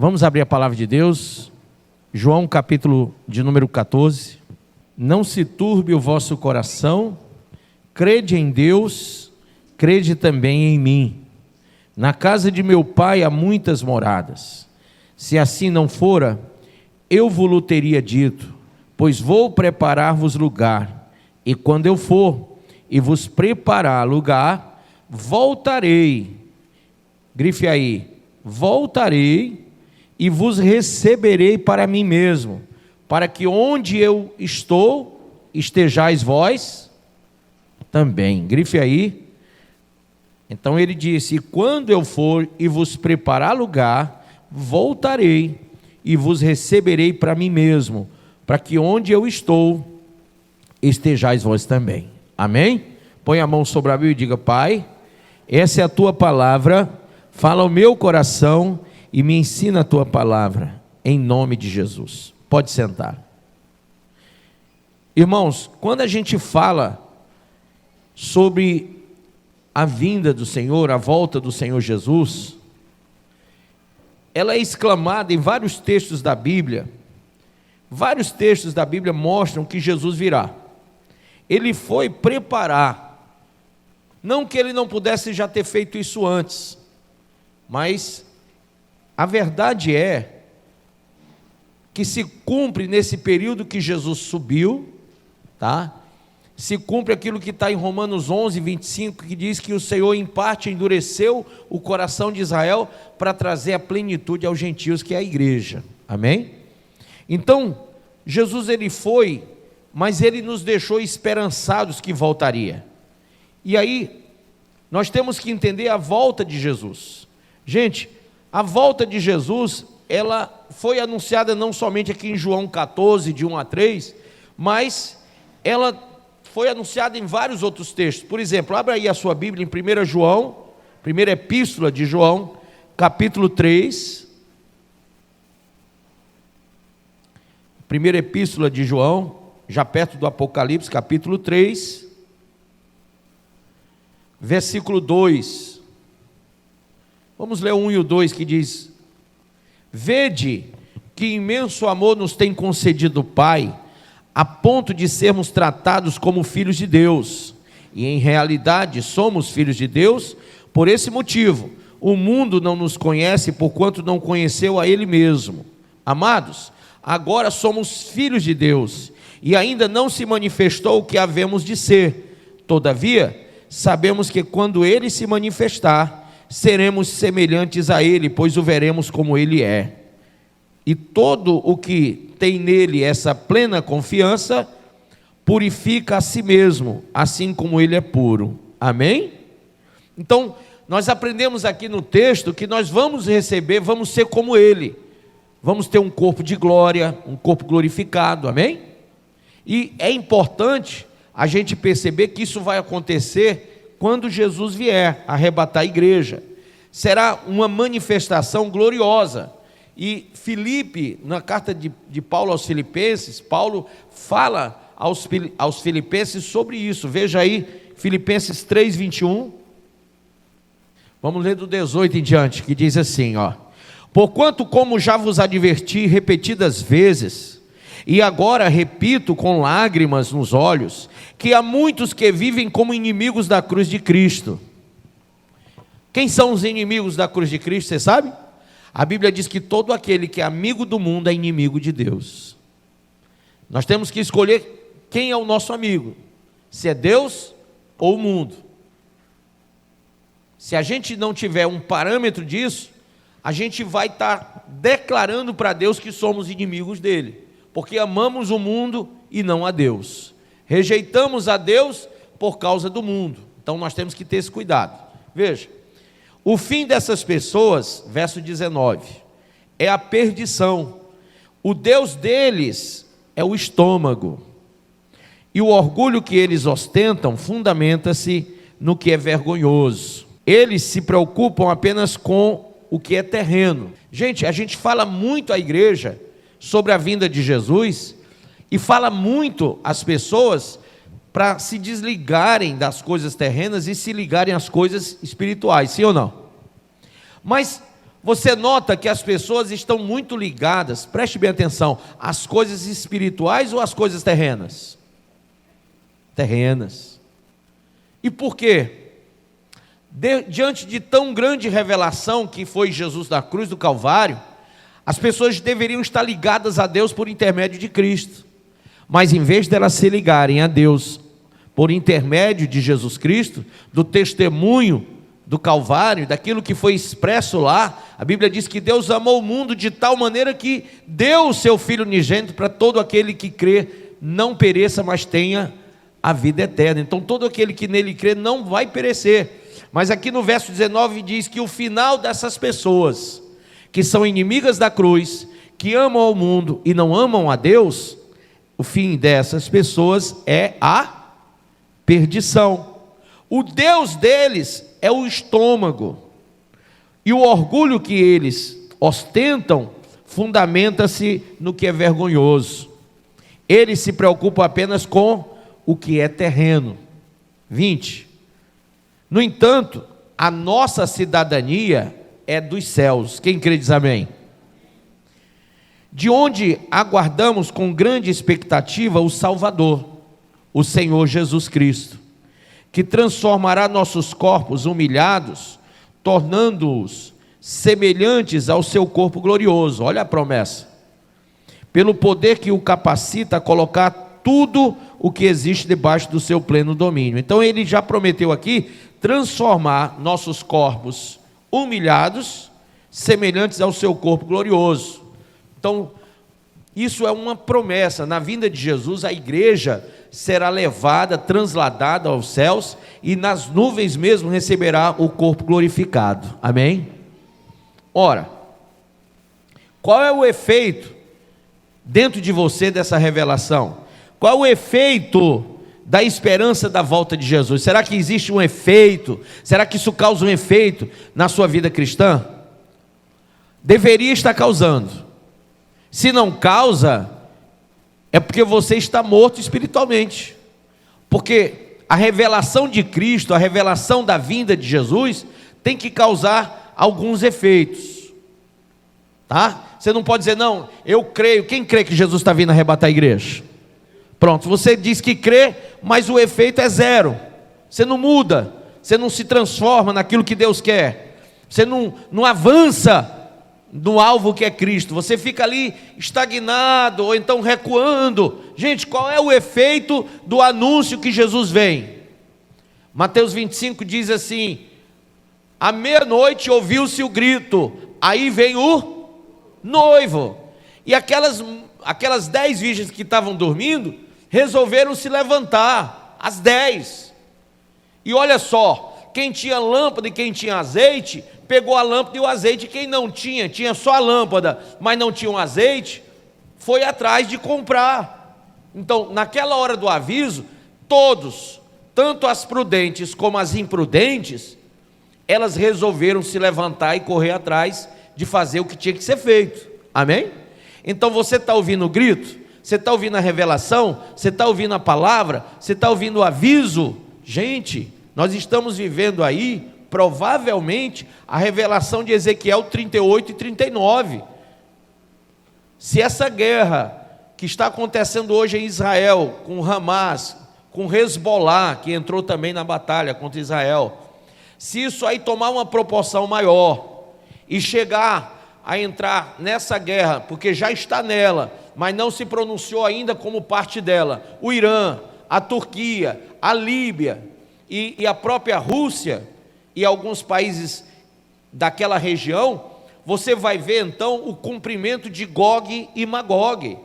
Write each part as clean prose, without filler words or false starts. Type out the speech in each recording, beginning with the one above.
Vamos abrir a palavra de Deus, João capítulo de número 14. Não se turbe o vosso coração, crede em Deus, crede também em mim. Na casa de meu pai há muitas moradas. Se assim não fora, eu vos teria dito, pois vou preparar-vos lugar. E quando eu for e vos preparar lugar, voltarei. Grife aí, voltarei e vos receberei para mim mesmo, para que onde eu estou, estejais vós também. Grife aí. Então ele disse: e quando eu for e vos preparar lugar, voltarei e vos receberei para mim mesmo, para que onde eu estou, estejais vós também. Amém? Põe a mão sobre a Bíblia e diga: Pai, essa é a tua palavra, fala ao meu coração e me ensina a tua palavra, em nome de Jesus. Pode sentar. Irmãos, quando a gente fala sobre a vinda do Senhor, a volta do Senhor Jesus, ela é exclamada em vários textos da Bíblia. Vários textos da Bíblia mostram que Jesus virá. Ele foi preparar, não que ele não pudesse já ter feito isso antes, mas a verdade é que se cumpre nesse período que Jesus subiu, tá? Se cumpre aquilo que está em Romanos 11, 25, que diz que o Senhor em parte endureceu o coração de Israel para trazer a plenitude aos gentios, que é a igreja. Amém? Então, Jesus ele foi, mas ele nos deixou esperançados que voltaria. E aí, nós temos que entender a volta de Jesus. Gente, a volta de Jesus, ela foi anunciada não somente aqui em João 14, de 1 a 3, mas ela foi anunciada em vários outros textos. Por exemplo, abra aí a sua Bíblia em 1 João, primeira epístola de João, capítulo 3. Primeira epístola de João, já perto do Apocalipse, capítulo 3, versículo 2. Vamos ler o 1 e o 2, que diz: vede que imenso amor nos tem concedido o Pai, a ponto de sermos tratados como filhos de Deus, e em realidade somos filhos de Deus. Por esse motivo, o mundo não nos conhece, porquanto não conheceu a Ele mesmo. Amados, agora somos filhos de Deus, e ainda não se manifestou o que havemos de ser. Todavia, sabemos que quando Ele se manifestar, seremos semelhantes a Ele, pois o veremos como Ele é. E todo o que tem nele essa plena confiança, purifica a si mesmo, assim como Ele é puro. Amém? Então, nós aprendemos aqui no texto que nós vamos receber, vamos ser como Ele. Vamos ter um corpo de glória, um corpo glorificado, amém? E é importante a gente perceber que isso vai acontecer quando Jesus vier arrebatar a igreja. Será uma manifestação gloriosa. E Filipe, na carta de Paulo aos Filipenses, Paulo fala aos Filipenses sobre isso. Veja aí, Filipenses 3, 21. Vamos ler do 18 em diante, que diz assim, ó: porquanto, como já vos adverti repetidas vezes, e agora repito com lágrimas nos olhos, que há muitos que vivem como inimigos da cruz de Cristo. Quem são os inimigos da cruz de Cristo, você sabe? A Bíblia diz que todo aquele que é amigo do mundo é inimigo de Deus. Nós temos que escolher quem é o nosso amigo, se é Deus ou o mundo. Se a gente não tiver um parâmetro disso, a gente vai estar declarando para Deus que somos inimigos dele, porque amamos o mundo e não a Deus. Rejeitamos a Deus por causa do mundo. Então nós temos que ter esse cuidado. Veja, o fim dessas pessoas, verso 19, é a perdição. O Deus deles é o estômago, e o orgulho que eles ostentam fundamenta-se no que é vergonhoso. Eles se preocupam apenas com o que é terreno. Gente, a gente fala muito à igreja sobre a vinda de Jesus, e fala muito às pessoas para se desligarem das coisas terrenas e se ligarem às coisas espirituais, sim ou não? Mas Você nota que as pessoas estão muito ligadas, preste bem atenção, às coisas espirituais ou às coisas terrenas? Terrenas. E por quê? Diante de tão grande revelação que foi Jesus na cruz do Calvário, as pessoas deveriam estar ligadas a Deus por intermédio de Cristo. Mas em vez delas se ligarem a Deus por intermédio de Jesus Cristo, do testemunho do Calvário, daquilo que foi expresso lá, a Bíblia diz que Deus amou o mundo de tal maneira que deu o seu Filho unigênito para todo aquele que crê, não pereça, mas tenha a vida eterna. Então todo aquele que nele crê não vai perecer. Mas aqui no verso 19 diz que o final dessas pessoas, que são inimigas da cruz, que amam ao mundo e não amam a Deus, o fim dessas pessoas é a perdição. O Deus deles é o estômago, e o orgulho que eles ostentam fundamenta-se no que é vergonhoso. Eles se preocupam apenas com o que é terreno. 20. No entanto, a nossa cidadania é dos céus. Quem crê diz amém. De onde aguardamos com grande expectativa o Salvador, o Senhor Jesus Cristo, que transformará nossos corpos humilhados, tornando-os semelhantes ao seu corpo glorioso. Olha a promessa. Pelo poder que o capacita a colocar tudo o que existe debaixo do seu pleno domínio. Então ele já prometeu aqui transformar nossos corpos humilhados, semelhantes ao seu corpo glorioso. Então, isso é uma promessa. Na vinda de Jesus, a igreja será levada, transladada aos céus, e nas nuvens mesmo receberá o corpo glorificado. Amém? Ora, qual é o efeito dentro de você dessa revelação? Qual é o efeito da esperança da volta de Jesus? Será que existe um efeito? Será que isso causa um efeito na sua vida cristã? Deveria estar causando. Se não causa, é porque você está morto espiritualmente. Porque a revelação de Cristo, a revelação da vinda de Jesus, tem que causar alguns efeitos. Tá? Você não pode dizer, não, eu creio. Quem crê que Jesus está vindo arrebatar a igreja? Pronto, você diz que crê, mas o efeito é zero. Você não muda, você não se transforma naquilo que Deus quer. Você não avança no alvo que é Cristo, você fica ali estagnado, ou então recuando. Gente, qual é o efeito do anúncio que Jesus vem? Mateus 25 diz assim: à meia-noite ouviu-se o grito, aí vem o noivo. E aquelas 10 virgens que estavam dormindo, resolveram se levantar, as 10. E olha só, quem tinha lâmpada e quem tinha azeite, pegou a lâmpada e o azeite. Quem não tinha, tinha só a lâmpada, mas não tinha um azeite, foi atrás de comprar. Então, naquela hora do aviso, todos, tanto as prudentes como as imprudentes, elas resolveram se levantar e correr atrás de fazer o que tinha que ser feito. Amém? Então você está ouvindo o grito? Você está ouvindo a revelação? Você está ouvindo a palavra? Você está ouvindo o aviso? Gente, nós estamos vivendo aí provavelmente a revelação de Ezequiel 38 e 39. Se essa guerra que está acontecendo hoje em Israel, com Hamas, com Hezbollah, que entrou também na batalha contra Israel, se isso aí tomar uma proporção maior e chegar a entrar nessa guerra, porque já está nela, mas não se pronunciou ainda como parte dela, o Irã, a Turquia, a Líbia e a própria Rússia, e alguns países daquela região, você vai ver então o cumprimento de Gog e Magog.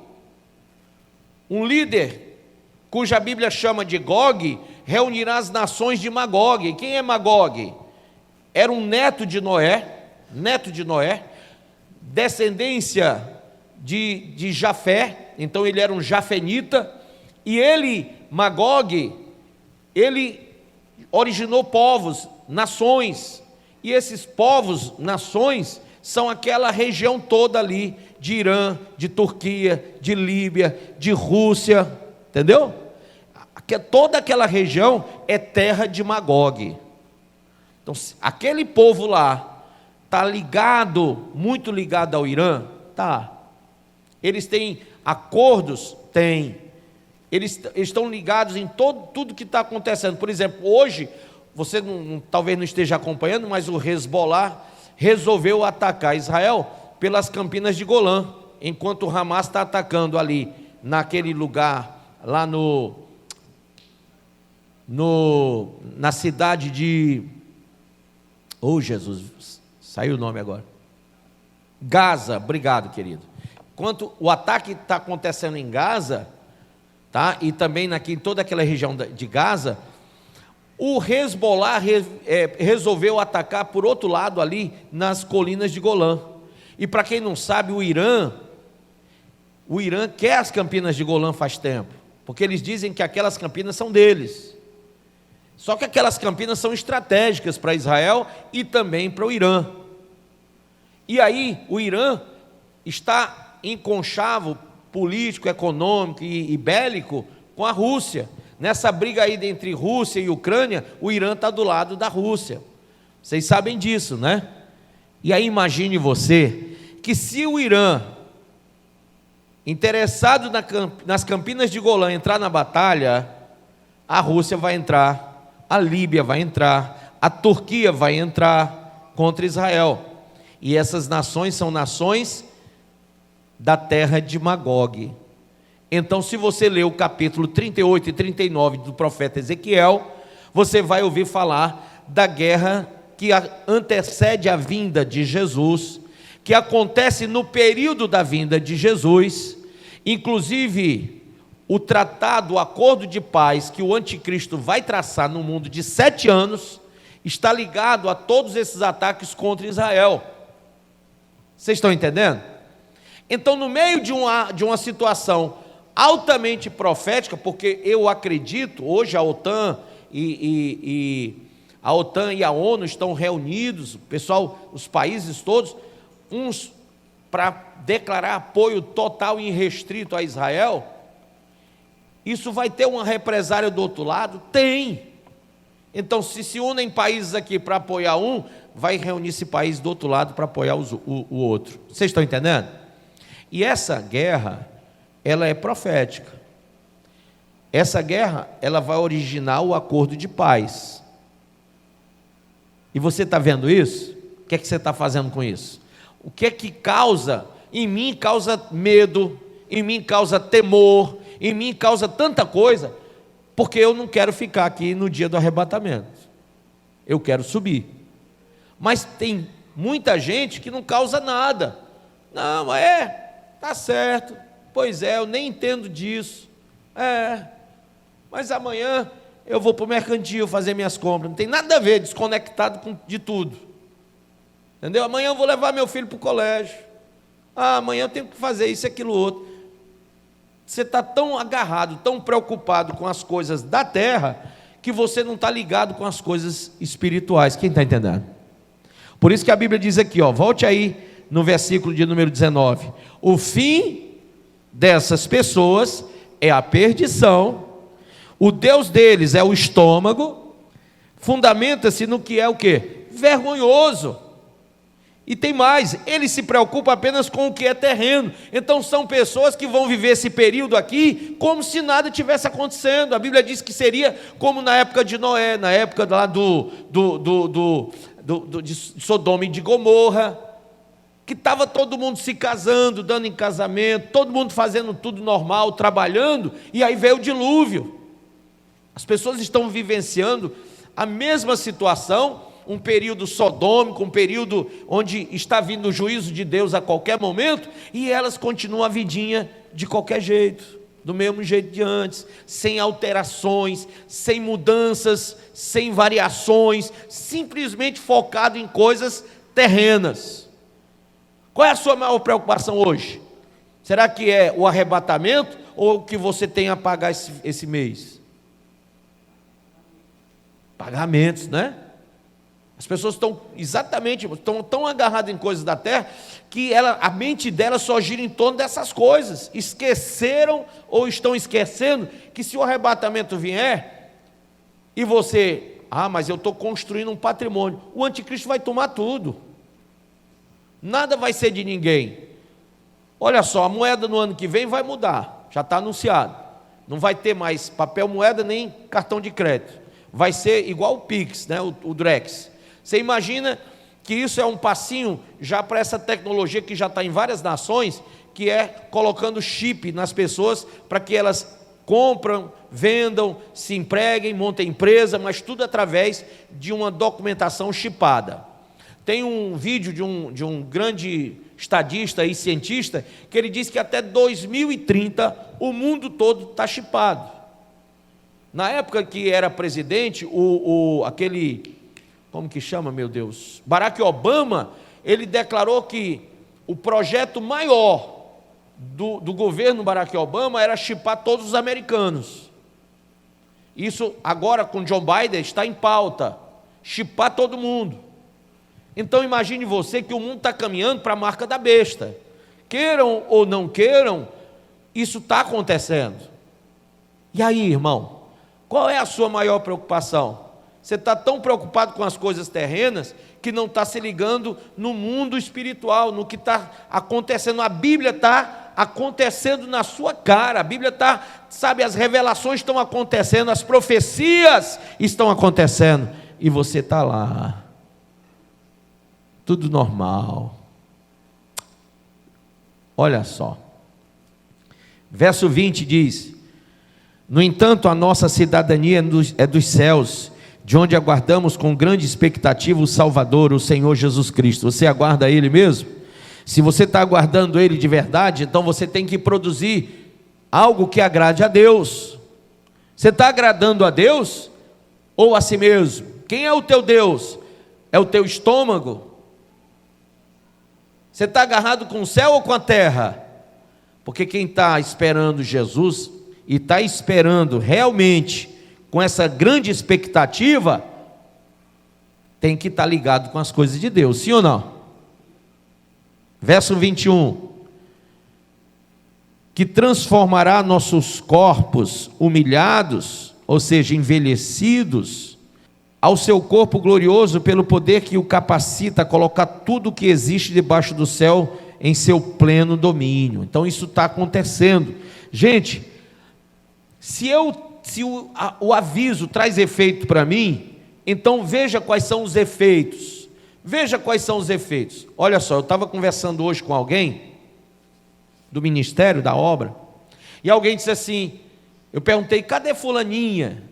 Um líder, cuja Bíblia chama de Gog, reunirá as nações de Magog. Quem é Magog? Era um neto de Noé, descendência de Jafé, então ele era um jafenita, e Magog, ele originou povos, nações, e esses povos, nações, são aquela região toda ali, de Irã, de Turquia, de Líbia, de Rússia, entendeu? Toda aquela região é terra de Magog. Então, aquele povo lá está ligado, muito ligado ao Irã? Tá. Eles têm acordos? Tem. Eles estão ligados em tudo que está acontecendo. Por exemplo, hoje, você talvez não esteja acompanhando, mas o Hezbollah resolveu atacar Israel pelas Campinas de Golã, enquanto o Hamas está atacando ali, naquele lugar, lá na cidade de... Oh, Jesus, saiu o nome agora. Gaza, obrigado, querido. Enquanto o ataque está acontecendo em Gaza, tá? E também em toda aquela região de Gaza, o Hezbollah resolveu atacar por outro lado ali, nas colinas de Golã. E para quem não sabe, o Irã quer as Campinas de Golã faz tempo, porque eles dizem que aquelas campinas são deles. Só que aquelas campinas são estratégicas para Israel e também para o Irã. E aí o Irã está em conchavo político, econômico e bélico com a Rússia. Nessa briga aí entre Rússia e Ucrânia, o Irã está do lado da Rússia. Vocês sabem disso, né? E aí imagine você que se o Irã, interessado nas Campinas de Golã, entrar na batalha, a Rússia vai entrar, a Líbia vai entrar, a Turquia vai entrar contra Israel. E essas nações são nações da terra de Magog. Então, se você ler o capítulo 38 e 39 do profeta Ezequiel, você vai ouvir falar da guerra que antecede a vinda de Jesus, que acontece no período da vinda de Jesus. Inclusive, o tratado, o acordo de paz que o anticristo vai traçar no mundo de 7 anos, está ligado a todos esses ataques contra Israel. Vocês estão entendendo? Então, no meio de uma situação altamente profética, porque eu acredito, hoje a OTAN e a ONU estão reunidos, o pessoal, os países todos, uns para declarar apoio total e irrestrito a Israel. Isso vai ter uma represália do outro lado? Tem. Então, se unem países aqui para apoiar um, vai reunir esse país do outro lado para apoiar o outro. Vocês estão entendendo? E essa guerra, ela é profética. Essa guerra, ela vai originar o acordo de paz. E você está vendo isso? O que é que você está fazendo com isso? O que é que causa? Em mim causa medo, em mim causa temor, em mim causa tanta coisa, porque eu não quero ficar aqui no dia do arrebatamento. Eu quero subir. Mas tem muita gente que não causa nada. Não, tá certo. Pois é, eu nem entendo disso. Mas amanhã eu vou para o mercantil fazer minhas compras. Não tem nada a ver, desconectado de tudo. Entendeu? Amanhã eu vou levar meu filho para o colégio. Amanhã eu tenho que fazer isso e aquilo outro. Você está tão agarrado, tão preocupado com as coisas da terra, que você não está ligado com as coisas espirituais. Quem está entendendo? Por isso que a Bíblia diz aqui, volte aí no versículo de número 19. O fim dessas pessoas é a perdição, o Deus deles é o estômago, fundamenta-se no que é o quê? Vergonhoso. E tem mais, ele se preocupa apenas com o que é terreno. Então são pessoas que vão viver esse período aqui como se nada tivesse acontecendo. A Bíblia diz que seria como na época de Noé, na época lá de Sodoma e de Gomorra, que estava todo mundo se casando, dando em casamento, todo mundo fazendo tudo normal, trabalhando, e aí veio o dilúvio. As pessoas estão vivenciando a mesma situação, um período sodômico, um período onde está vindo o juízo de Deus a qualquer momento, e elas continuam a vidinha de qualquer jeito, do mesmo jeito de antes, sem alterações, sem mudanças, sem variações, simplesmente focado em coisas terrenas. Qual é a sua maior preocupação hoje? Será que é o arrebatamento ou o que você tem a pagar esse mês? Pagamentos, né? As pessoas estão tão agarradas em coisas da terra que a mente delas só gira em torno dessas coisas. Esqueceram ou estão esquecendo que se o arrebatamento vier e você, mas eu estou construindo um patrimônio, o anticristo vai tomar tudo. nada vai ser de ninguém. Olha só, a moeda no ano que vem vai mudar, já está anunciado. Não vai ter mais papel moeda nem cartão de crédito. Vai ser igual o Pix, né? o Drex. Você imagina que isso é um passinho já para essa tecnologia que já está em várias nações, que é colocando chip nas pessoas para que elas compram, vendam, se empreguem, montem empresa, mas tudo através de uma documentação chipada. Tem um vídeo de um grande estadista e cientista que ele diz que até 2030 o mundo todo está chipado. Na época que era presidente, aquele, como que chama, meu Deus? Barack Obama, ele declarou que o projeto maior do governo Barack Obama era chipar todos os americanos. Isso agora com Joe Biden está em pauta, chipar todo mundo. Então imagine você que o mundo está caminhando para a marca da besta. Queiram ou não queiram, isso está acontecendo. E aí, irmão, qual é a sua maior preocupação? Você está tão preocupado com as coisas terrenas que não está se ligando no mundo espiritual, no que está acontecendo. A Bíblia está acontecendo na sua cara. A Bíblia está, sabe, as revelações estão acontecendo, as profecias estão acontecendo, e você está lá, tudo normal. Olha só, verso 20 diz: no entanto, a nossa cidadania é dos céus, de onde aguardamos com grande expectativa o Salvador, o Senhor Jesus Cristo. Você aguarda Ele mesmo? Se você está aguardando Ele de verdade, então você tem que produzir algo que agrade a Deus. Você está agradando a Deus ou a si mesmo? Quem é o teu Deus? É o teu estômago? Você está agarrado com o céu ou com a terra? Porque quem está esperando Jesus e está esperando realmente com essa grande expectativa, tem que estar ligado com as coisas de Deus, sim ou não? Verso 21, que transformará nossos corpos humilhados, ou seja, envelhecidos, ao seu corpo glorioso, pelo poder que o capacita a colocar tudo o que existe debaixo do céu em seu pleno domínio. Então isso está acontecendo. Gente, se o aviso traz efeito para mim, então veja quais são os efeitos. Veja quais são os efeitos. Olha só, eu estava conversando hoje com alguém do ministério, da obra, e alguém disse assim, eu perguntei, cadê fulaninha?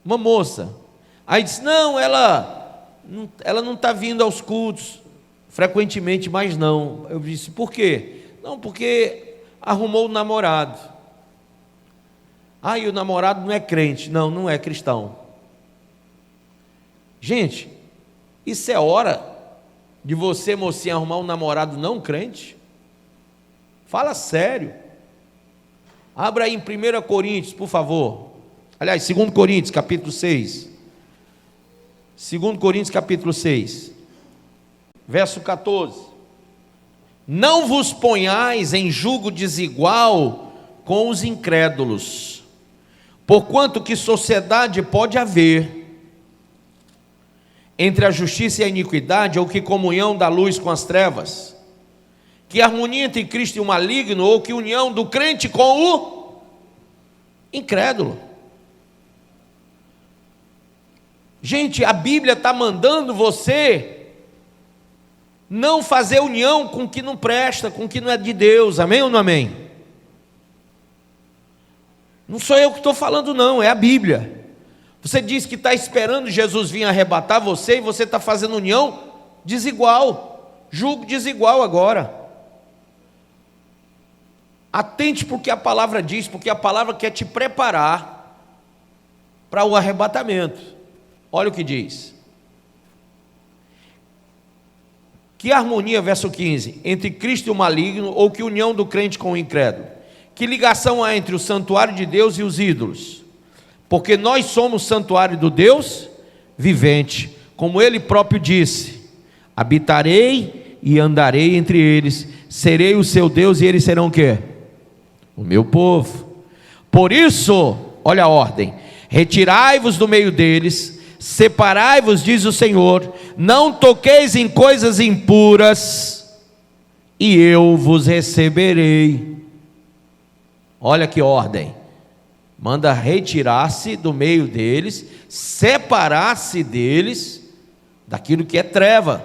Uma moça. Aí disse, não, ela não está vindo aos cultos frequentemente, mais não. Eu disse, por quê? Não, porque arrumou um namorado. Ah, e o namorado não é crente. Não, não é cristão. Gente, isso é hora de você, mocinha, arrumar um namorado não crente? Fala sério. Abra aí em 1 Coríntios, por favor. Aliás, 2 Coríntios, capítulo 6. 2 Coríntios, capítulo 6. Verso 14. Não vos ponhais em julgo desigual com os incrédulos, porquanto que sociedade pode haver entre a justiça e a iniquidade, ou que comunhão da luz com as trevas? Que harmonia entre Cristo e o maligno, ou que união do crente com o incrédulo? Gente, a Bíblia está mandando você não fazer união com o que não presta, com o que não é de Deus, amém ou não amém? Não sou eu que estou falando não, é a Bíblia. Você diz que está esperando Jesus vir arrebatar você, e você está fazendo união desigual, julgo desigual agora. Atente para o que a palavra diz, porque a palavra quer te preparar para o arrebatamento. Olha o que diz. Que harmonia, verso 15, entre Cristo e o maligno, ou que união do crente com o incrédulo? Que ligação há entre o santuário de Deus e os ídolos? Porque nós somos santuário do Deus vivente, como Ele próprio disse, habitarei e andarei entre eles, serei o seu Deus e eles serão o quê? O meu povo. Por isso, olha a ordem, retirai-vos do meio deles, separai-vos, diz o Senhor, não toqueis em coisas impuras, e eu vos receberei. Olha que ordem, manda retirar-se do meio deles, separar-se deles, daquilo que é treva,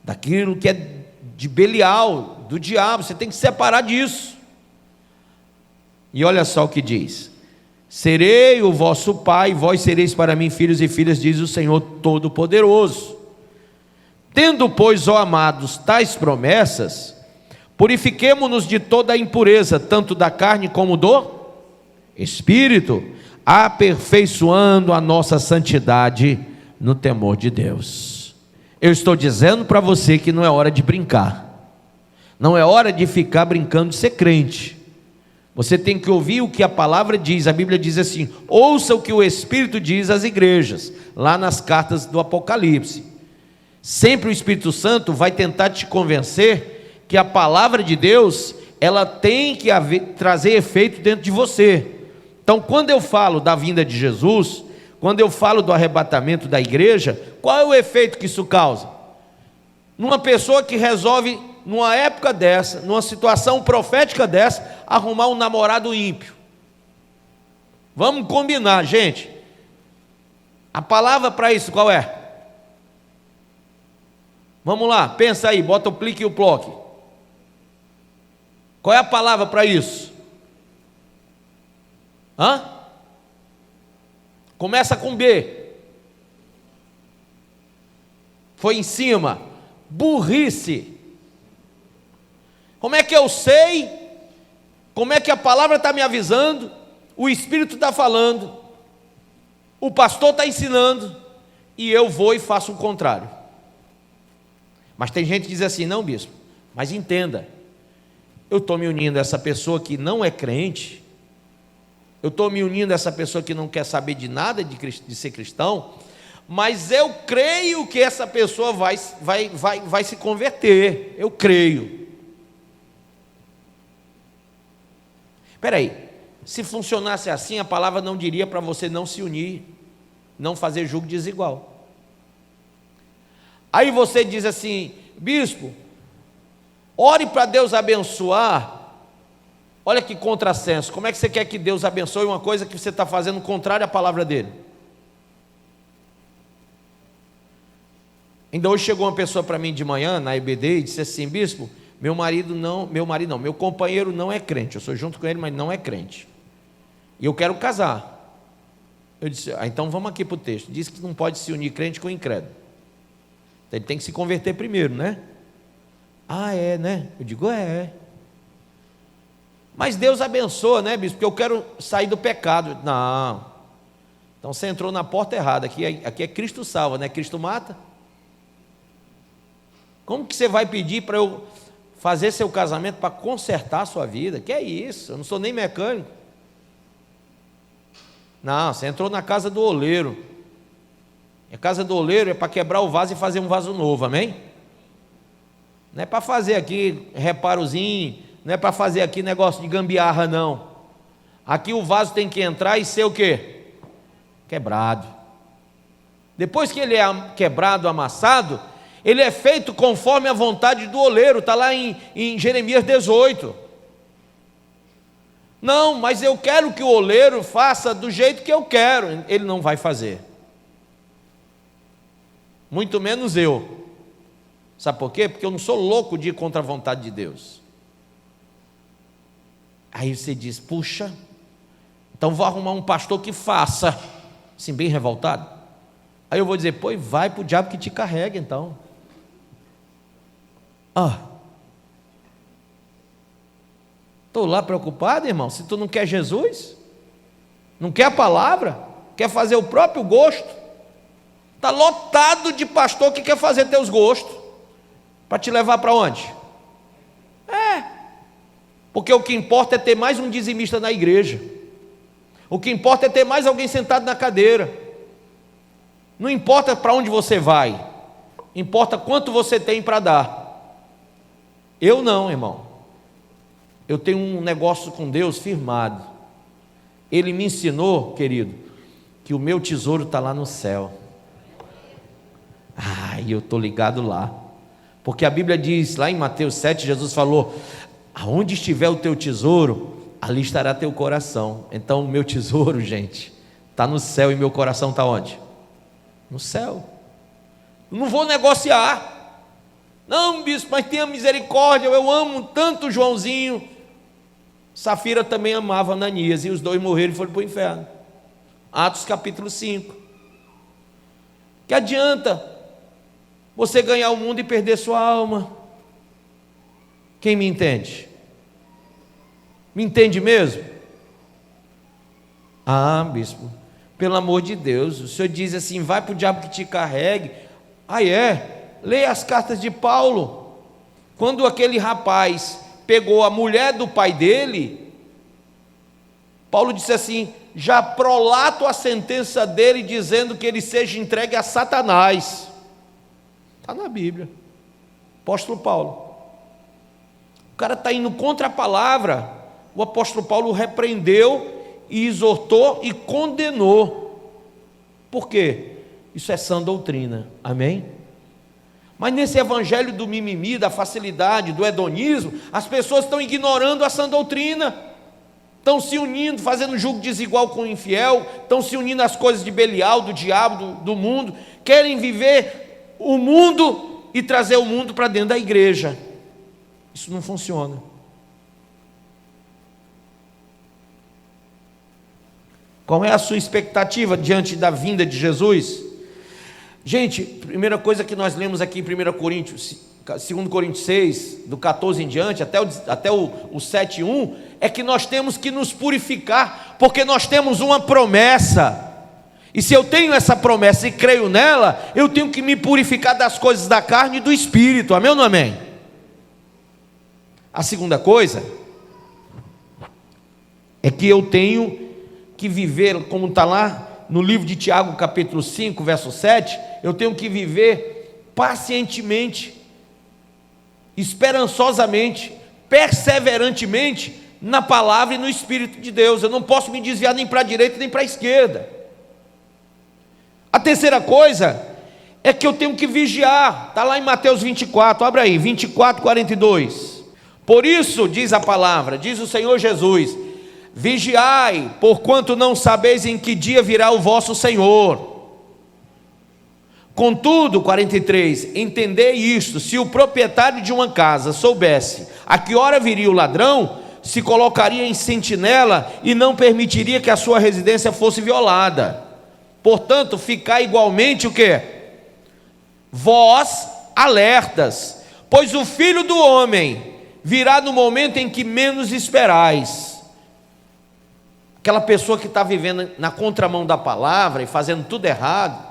daquilo que é de Belial, do diabo, você tem que separar disso. E olha só o que diz: serei o vosso pai, vós sereis para mim filhos e filhas, diz o Senhor Todo-Poderoso. Tendo, pois, ó amados, tais promessas, purifiquemo-nos de toda a impureza, tanto da carne como do Espírito, aperfeiçoando a nossa santidade no temor de Deus. Eu estou dizendo para você que não é hora de brincar, não é hora de ficar brincando de ser crente. Você tem que ouvir o que a palavra diz. A Bíblia diz assim: ouça o que o Espírito diz às igrejas, lá nas cartas do Apocalipse. Sempre o Espírito Santo vai tentar te convencer que a palavra de Deus, ela tem que trazer efeito dentro de você. Então, quando eu falo da vinda de Jesus, quando eu falo do arrebatamento da igreja, qual é o efeito que isso causa? Numa pessoa que resolve, numa época dessa, numa situação profética dessa, arrumar um namorado ímpio. Vamos combinar, gente. A palavra para isso qual é? Vamos lá, pensa aí, bota o plique e o ploque. Qual é a palavra para isso? Começa com B. Foi em cima. Burrice. Como é que eu sei? Como é que a palavra está me avisando? O Espírito está falando, o pastor está ensinando, e eu vou e faço o contrário. Mas tem gente que diz assim: não, bispo, mas entenda, eu estou me unindo a essa pessoa que não é crente, eu estou me unindo a essa pessoa que não quer saber de nada de ser cristão, mas eu creio que essa pessoa vai se converter, eu creio. Espera aí, se funcionasse assim, a palavra não diria para você não se unir, não fazer julgo desigual. Aí você diz assim: bispo, ore para Deus abençoar. Olha que contrassenso, como é que você quer que Deus abençoe uma coisa que você está fazendo contrária à palavra dele? Ainda hoje chegou uma pessoa para mim de manhã, na EBD, e disse assim: bispo, meu companheiro não é crente, eu sou junto com ele, mas não é crente, e eu quero casar. Eu disse: então vamos aqui para o texto, diz que não pode se unir crente com incrédulo, ele tem que se converter primeiro, né? É, né? Eu digo: é. Mas Deus abençoa, né, bispo, porque eu quero sair do pecado. Não, então você entrou na porta errada, aqui é Cristo salva, né? Cristo mata. Como que você vai pedir para eu fazer seu casamento para consertar a sua vida? Que é isso? Eu não sou nem mecânico. Não, você entrou na casa do oleiro. A casa do oleiro é para quebrar o vaso e fazer um vaso novo, amém? Não é para fazer aqui reparozinho, não é para fazer aqui negócio de gambiarra, não. Aqui o vaso tem que entrar e ser o quê? Quebrado. Depois que ele é quebrado, amassado, ele é feito conforme a vontade do oleiro, está lá em Jeremias 18. Não, mas eu quero que o oleiro faça do jeito que eu quero. Ele não vai fazer, muito menos eu. Sabe por quê? Porque eu não sou louco de ir contra a vontade de Deus. Aí você diz: puxa, então vou arrumar um pastor que faça, assim bem revoltado. Aí eu vou dizer: pois vai para o diabo que te carrega então. Estou lá preocupado, irmão, se tu não quer Jesus, não quer a palavra, quer fazer o próprio gosto. Está lotado de pastor que quer fazer teus gostos, para te levar para onde? Porque o que importa é ter mais um dizimista na igreja, o que importa é ter mais alguém sentado na cadeira. Não importa para onde você vai, importa quanto você tem para dar. Eu não, irmão, eu tenho um negócio com Deus firmado. Ele me ensinou, querido, que o meu tesouro está lá no céu. Eu estou ligado lá. Porque a Bíblia diz, lá em Mateus 7, Jesus falou: aonde estiver o teu tesouro, ali estará teu coração. Então o meu tesouro, gente, está no céu, e meu coração está onde? No céu. Não vou negociar. Não, bispo, mas tenha misericórdia, eu amo tanto Joãozinho. Safira também amava Ananias, e os dois morreram e foram para o inferno. Atos capítulo 5. Que adianta você ganhar o mundo e perder sua alma? Quem me entende? Me entende mesmo? Bispo, pelo amor de Deus, o senhor diz assim: vai para o diabo que te carregue. Leia as cartas de Paulo. Quando aquele rapaz pegou a mulher do pai dele, Paulo disse assim: já prolato a sentença dele, dizendo que ele seja entregue a Satanás. Está na Bíblia. Apóstolo Paulo. O cara está indo contra a palavra. O apóstolo Paulo repreendeu e exortou e condenou. Por quê? Isso é sã doutrina. Amém? Mas nesse evangelho do mimimi, da facilidade, do hedonismo, as pessoas estão ignorando a sã doutrina, estão se unindo, fazendo julgo desigual com o infiel, estão se unindo às coisas de Belial, do diabo, do mundo, querem viver o mundo e trazer o mundo para dentro da igreja. Isso não funciona. Qual é a sua expectativa diante da vinda de Jesus? Gente, primeira coisa que nós lemos aqui em 1 Coríntios, 2 Coríntios 6, do 14 em diante, até o 7:1, é que nós temos que nos purificar, porque nós temos uma promessa, e se eu tenho essa promessa e creio nela, eu tenho que me purificar das coisas da carne e do espírito. Amém ou não amém? A segunda coisa é que eu tenho que viver, como está lá no livro de Tiago, capítulo 5, verso 7, eu tenho que viver pacientemente, esperançosamente, perseverantemente na palavra e no Espírito de Deus. Eu não posso me desviar nem para a direita nem para a esquerda. A terceira coisa é que eu tenho que vigiar. Está lá em Mateus 24, abre aí, 24, 42. Por isso, diz a palavra, diz o Senhor Jesus: vigiai, porquanto não sabeis em que dia virá o vosso Senhor. Contudo, 43, entendei isto: se o proprietário de uma casa soubesse a que hora viria o ladrão, se colocaria em sentinela e não permitiria que a sua residência fosse violada. Portanto, ficai igualmente o quê? Vós alertas, pois o Filho do Homem virá no momento em que menos esperais. Aquela pessoa que está vivendo na contramão da palavra e fazendo tudo errado,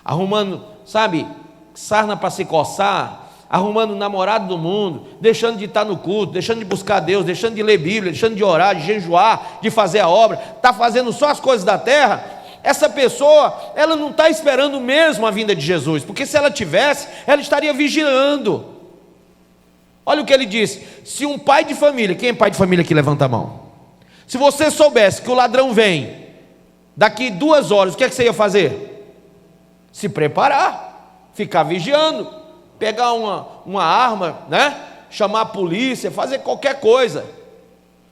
arrumando, sarna para se coçar, arrumando o namorado do mundo, deixando de estar no culto, deixando de buscar Deus, deixando de ler Bíblia, deixando de orar, de jejuar, de fazer a obra, está fazendo só as coisas da terra. Essa pessoa, ela não está esperando mesmo a vinda de Jesus, porque se ela tivesse, ela estaria vigiando. Olha o que ele disse: se um pai de família, quem é pai de família aqui, levanta a mão. Se você soubesse que o ladrão vem daqui 2 horas, o que é que você ia fazer? Se preparar, ficar vigiando, pegar uma arma, chamar a polícia, fazer qualquer coisa.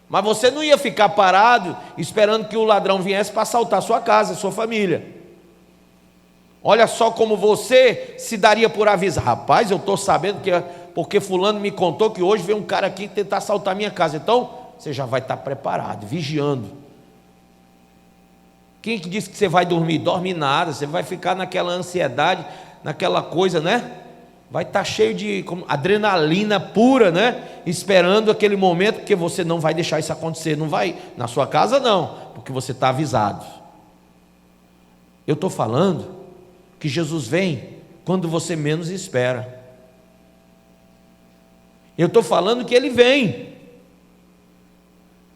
Mas você não ia ficar parado esperando que o ladrão viesse para assaltar sua casa, sua família. Olha só como você se daria por avisar: rapaz, eu estou sabendo que porque fulano me contou que hoje veio um cara aqui tentar assaltar minha casa. Então você já vai estar preparado, vigiando. Quem que disse que você vai dormir? Dorme nada, você vai ficar naquela ansiedade, naquela coisa, vai estar cheio de adrenalina pura, esperando aquele momento, porque você não vai deixar isso acontecer. Não vai na sua casa, não, porque você está avisado. Eu estou falando que Jesus vem quando você menos espera. Eu estou falando que Ele vem,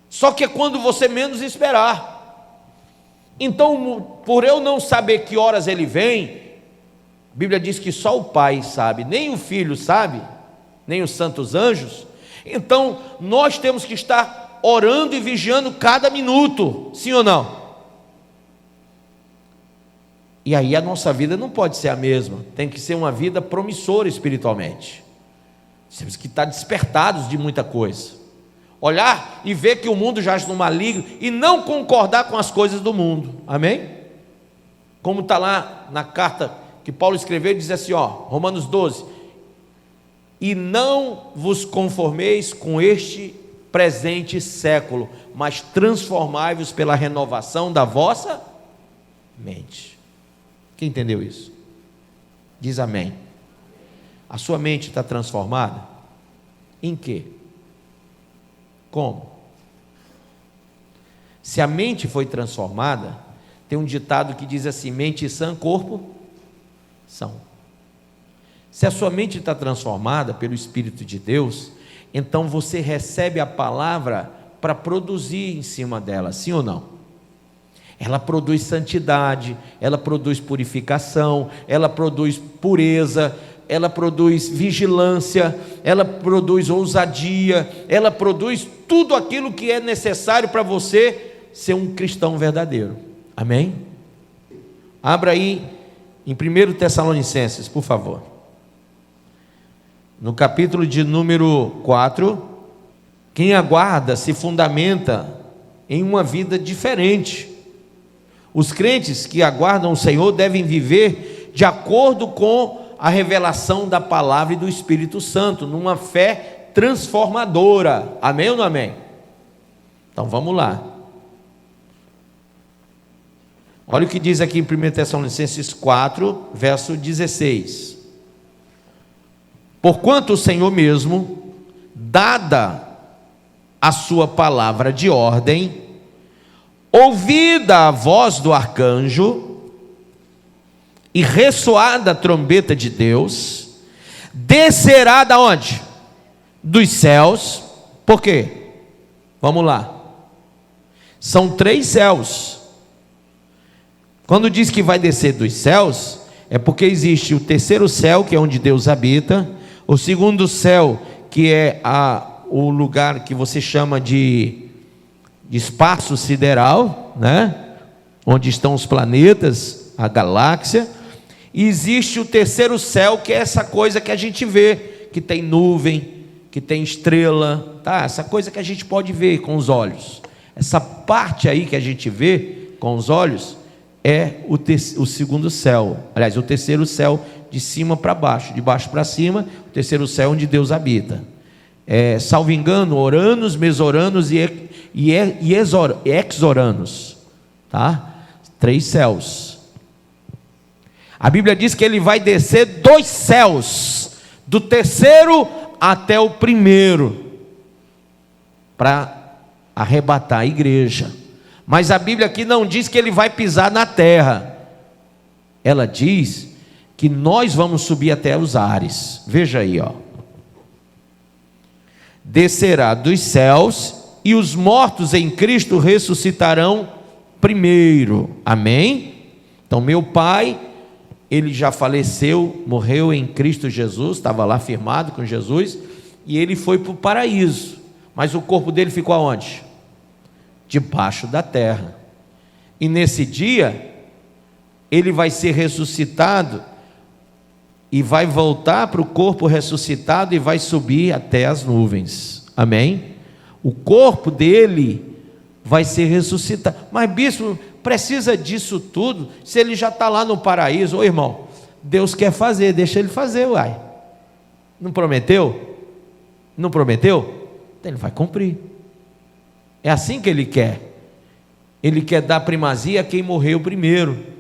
só que é quando você menos esperar. Então, por eu não saber que horas Ele vem, a Bíblia diz que só o Pai sabe, nem o Filho sabe, nem os santos anjos. Então nós temos que estar orando e vigiando cada minuto, sim ou não? E aí a nossa vida não pode ser a mesma, tem que ser uma vida promissora espiritualmente. Temos que estar despertados de muita coisa, olhar e ver que o mundo jaz no maligno e não concordar com as coisas do mundo, amém? Como está lá na carta que Paulo escreveu, diz assim, Romanos 12, e não vos conformeis com este presente século, mas transformai-vos pela renovação da vossa mente. Quem entendeu isso? Diz amém. A sua mente está transformada? Em quê? Como? Se a mente foi transformada, tem um ditado que diz assim, mente sã, corpo são. Se a sua mente está transformada pelo Espírito de Deus, então você recebe a palavra para produzir em cima dela, sim ou não? Ela produz santidade, ela produz purificação, ela produz pureza, ela produz vigilância, ela produz ousadia, ela produz tudo aquilo que é necessário para você ser um cristão verdadeiro, amém? Abra aí em 1 Tessalonicenses, por favor, no capítulo de número 4, quem aguarda se fundamenta em uma vida diferente. Os crentes que aguardam o Senhor devem viver de acordo com a revelação da palavra e do Espírito Santo, numa fé transformadora, amém ou não amém? Então vamos lá, olha o que diz aqui em 1 Tessalonicenses 4, verso 16, porquanto o Senhor mesmo, dada a sua palavra de ordem, ouvida a voz do arcanjo e ressoada a trombeta de Deus, descerá da onde? Dos céus. Por quê? Vamos lá, são 3 céus. Quando diz que vai descer dos céus, é porque existe o terceiro céu, que é onde Deus habita, o segundo céu, que é o lugar que você chama de espaço sideral, né? Onde estão os planetas, a galáxia, e existe o terceiro céu, que é essa coisa que a gente vê, que tem nuvem, que tem estrela, tá? Essa coisa que a gente pode ver com os olhos, essa parte aí que a gente vê com os olhos, é o segundo céu, aliás, o terceiro céu, de cima para baixo, de baixo para cima, o terceiro céu onde Deus habita. Salvo engano, Oranos, Mesoranos e Exoranos, tá? 3 céus. A Bíblia diz que ele vai descer dos céus, do terceiro até o primeiro, para arrebatar a igreja. Mas a Bíblia aqui não diz que ele vai pisar na terra, ela diz que nós vamos subir até os ares. Veja aí, descerá dos céus, e os mortos em Cristo ressuscitarão primeiro, amém? Então meu pai, ele já faleceu, morreu em Cristo Jesus, estava lá firmado com Jesus, e ele foi para o paraíso, mas o corpo dele ficou aonde? Debaixo da terra. E nesse dia ele vai ser ressuscitado e vai voltar para o corpo ressuscitado e vai subir até as nuvens, amém? O corpo dele vai ser ressuscitado. Mas bispo, precisa disso tudo se ele já está lá no paraíso? Ô irmão, Deus quer fazer, deixa ele fazer, uai. Não prometeu? Não prometeu? Então ele vai cumprir. É assim que ele quer. Ele quer dar primazia a quem morreu primeiro,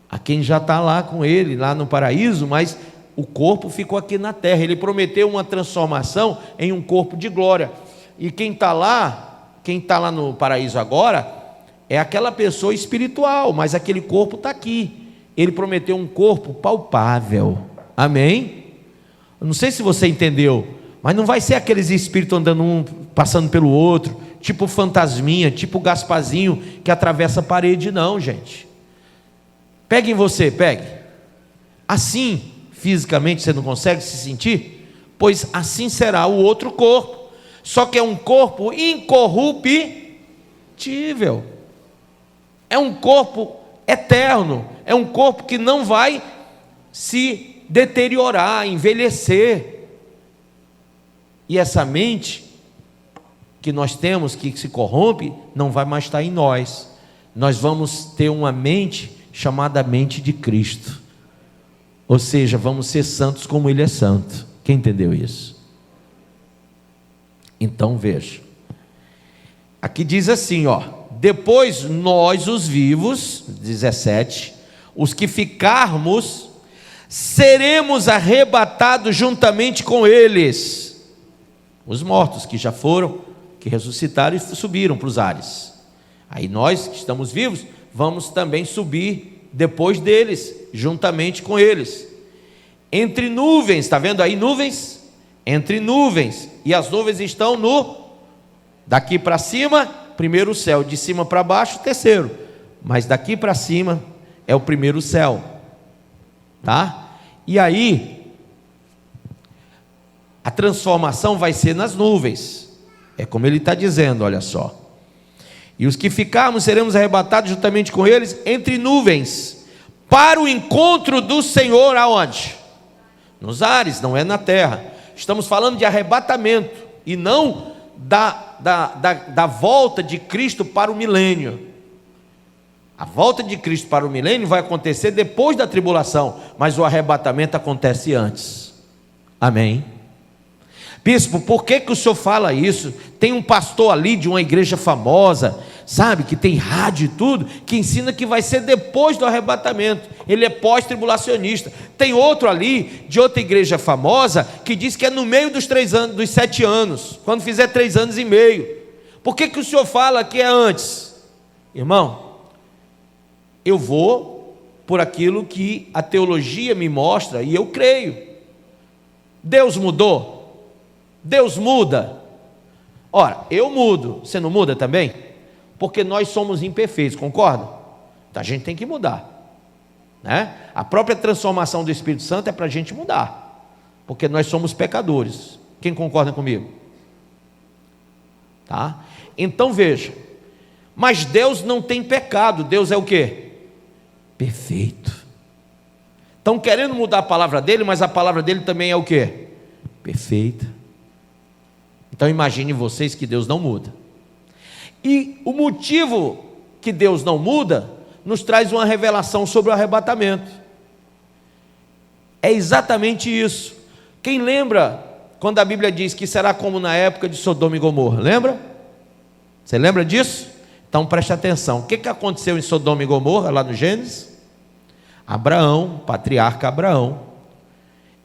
a quem já está lá com ele, lá no paraíso, mas o corpo ficou aqui na terra. Ele prometeu uma transformação em um corpo de glória. E quem está lá no paraíso agora, é aquela pessoa espiritual, mas aquele corpo está aqui. Ele prometeu um corpo palpável, amém? Eu não sei se você entendeu, mas não vai ser aqueles espíritos andando um, passando pelo outro, tipo fantasminha, tipo Gasparzinho, que atravessa a parede, não, gente. Pegue em você, pegue. Assim, fisicamente você não consegue se sentir? Pois assim será o outro corpo, só que é um corpo incorruptível, é um corpo eterno, é um corpo que não vai se deteriorar, envelhecer. E essa mente que nós temos, que se corrompe, não vai mais estar em nós. Nós vamos ter uma mente chamada mente de Cristo. Ou seja, vamos ser santos como Ele é santo. Quem entendeu isso? Então veja. Aqui diz assim, ó: depois nós, os vivos, 17, os que ficarmos, seremos arrebatados juntamente com eles. Os mortos que já foram, que ressuscitaram e subiram para os ares. Aí nós que estamos vivos, vamos também subir depois deles, juntamente com eles. Entre nuvens, está vendo aí nuvens? Entre nuvens, e as nuvens estão daqui para cima, primeiro céu, de cima para baixo, terceiro, mas daqui para cima é o primeiro céu, tá? E aí, a transformação vai ser nas nuvens, é como ele está dizendo, olha só: e os que ficarmos seremos arrebatados juntamente com eles entre nuvens, para o encontro do Senhor. Aonde? Nos ares, não é na terra. Estamos falando de arrebatamento, e não da volta de Cristo para o milênio. A volta de Cristo para o milênio vai acontecer depois da tribulação, mas o arrebatamento acontece antes. Amém? Bispo, por que o senhor fala isso? Tem um pastor ali de uma igreja famosa, sabe, que tem rádio e tudo, que ensina que vai ser depois do arrebatamento. Ele é pós-tribulacionista. Tem outro ali, de outra igreja famosa, que diz que é no meio dos 3 anos, dos 7 anos, quando fizer 3 anos e meio. Por que o senhor fala que é antes? Irmão, eu vou por aquilo que a teologia me mostra, e eu creio. Deus mudou? Deus muda? Ora, eu mudo, você não muda também? Porque nós somos imperfeitos, concorda? Então a gente tem que mudar, né? A própria transformação do Espírito Santo é para a gente mudar, porque nós somos pecadores. Quem concorda comigo? Tá? Então veja, mas Deus não tem pecado. Deus é o quê? Perfeito. Estão querendo mudar a palavra dele, mas a palavra dele também é o quê? Perfeita. Então imagine vocês que Deus não muda. E o motivo que Deus não muda nos traz uma revelação sobre o arrebatamento. É exatamente isso. Quem lembra quando a Bíblia diz que será como na época de Sodoma e Gomorra? Lembra? Você lembra disso? Então preste atenção. O que aconteceu em Sodoma e Gomorra, lá no Gênesis? Abraão, patriarca Abraão,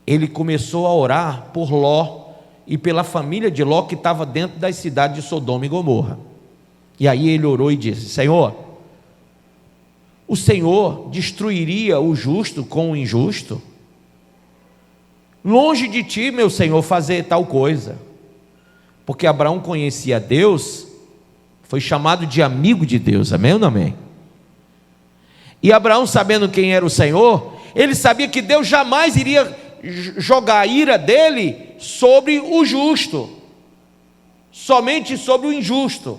ele começou a orar por Ló e pela família de Ló, que estava dentro das cidades de Sodoma e Gomorra. E aí ele orou e disse: Senhor, o Senhor destruiria o justo com o injusto? Longe de ti, meu Senhor, fazer tal coisa. Porque Abraão conhecia Deus, foi chamado de amigo de Deus, amém ou não amém? E Abraão, sabendo quem era o Senhor, ele sabia que Deus jamais iria jogar a ira dele sobre o justo, somente sobre o injusto.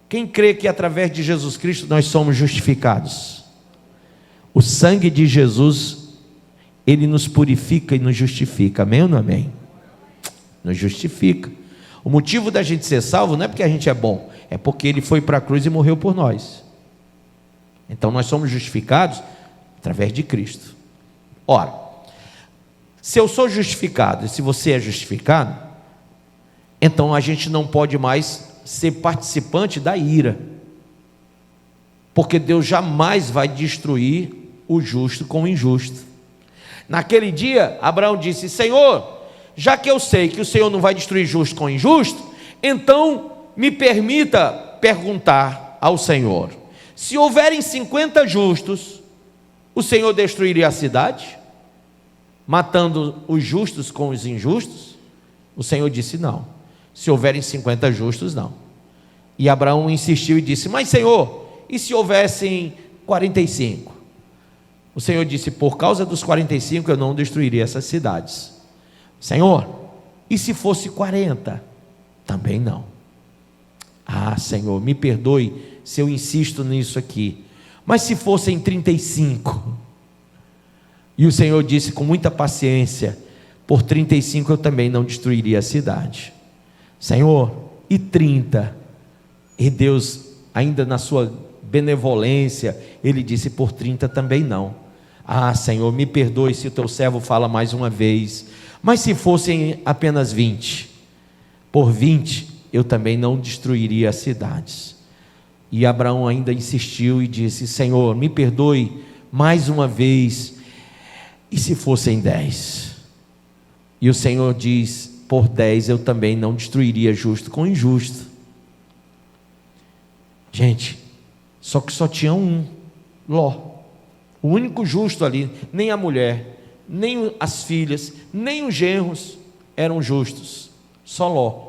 Quem crê que através de Jesus Cristo nós somos justificados? O sangue de Jesus, ele nos purifica e nos justifica, amém ou não amém? Nos justifica. O motivo da gente ser salvo não é porque a gente é bom, é porque ele foi para a cruz e morreu por nós. Então nós somos justificados através de Cristo. Ora, se eu sou justificado e se você é justificado, então a gente não pode mais ser participante da ira, porque Deus jamais vai destruir o justo com o injusto. Naquele dia, Abraão disse: Senhor, já que eu sei que o Senhor não vai destruir justo com injusto, então me permita perguntar ao Senhor: se houverem 50 justos, o Senhor destruiria a cidade, matando os justos com os injustos? O Senhor disse: não. Se houverem 50 justos, não. E Abraão insistiu e disse: mas Senhor, e se houvessem 45? O Senhor disse: por causa dos 45 eu não destruiria essas cidades. Senhor, e se fosse 40? Também não. Ah, Senhor, me perdoe se eu insisto nisso aqui, Mas se fossem 35? E o Senhor disse com muita paciência: por 35 eu também não destruiria a cidade. Senhor, e 30? E Deus, ainda na sua benevolência, Ele disse: por 30 também não. Ah, Senhor, me perdoe se o teu servo fala mais uma vez. Mas se fossem apenas 20? Por 20 eu também não destruiria as cidades. E Abraão ainda insistiu e disse: Senhor, me perdoe mais uma vez. E se fossem 10? E o Senhor diz: por 10 eu também não destruiria justo com injusto. Gente, só que só tinha um, Ló, o único justo ali. Nem a mulher, nem as filhas, nem os genros eram justos, só Ló.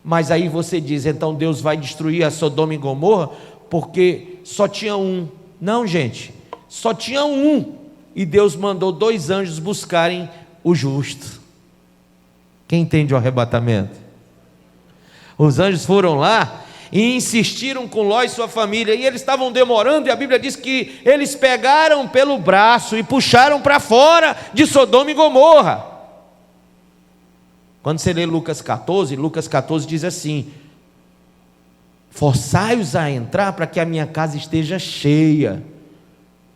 Mas aí você diz: então Deus vai destruir a Sodoma e Gomorra porque só tinha um. Não, gente, só tinha um, e Deus mandou 2 anjos buscarem o justo. Quem entende o arrebatamento? Os anjos foram lá e insistiram com Ló e sua família, e eles estavam demorando, e a Bíblia diz que eles pegaram pelo braço e puxaram para fora de Sodoma e Gomorra. Quando você lê Lucas 14 diz assim: forçai-os a entrar para que a minha casa esteja cheia.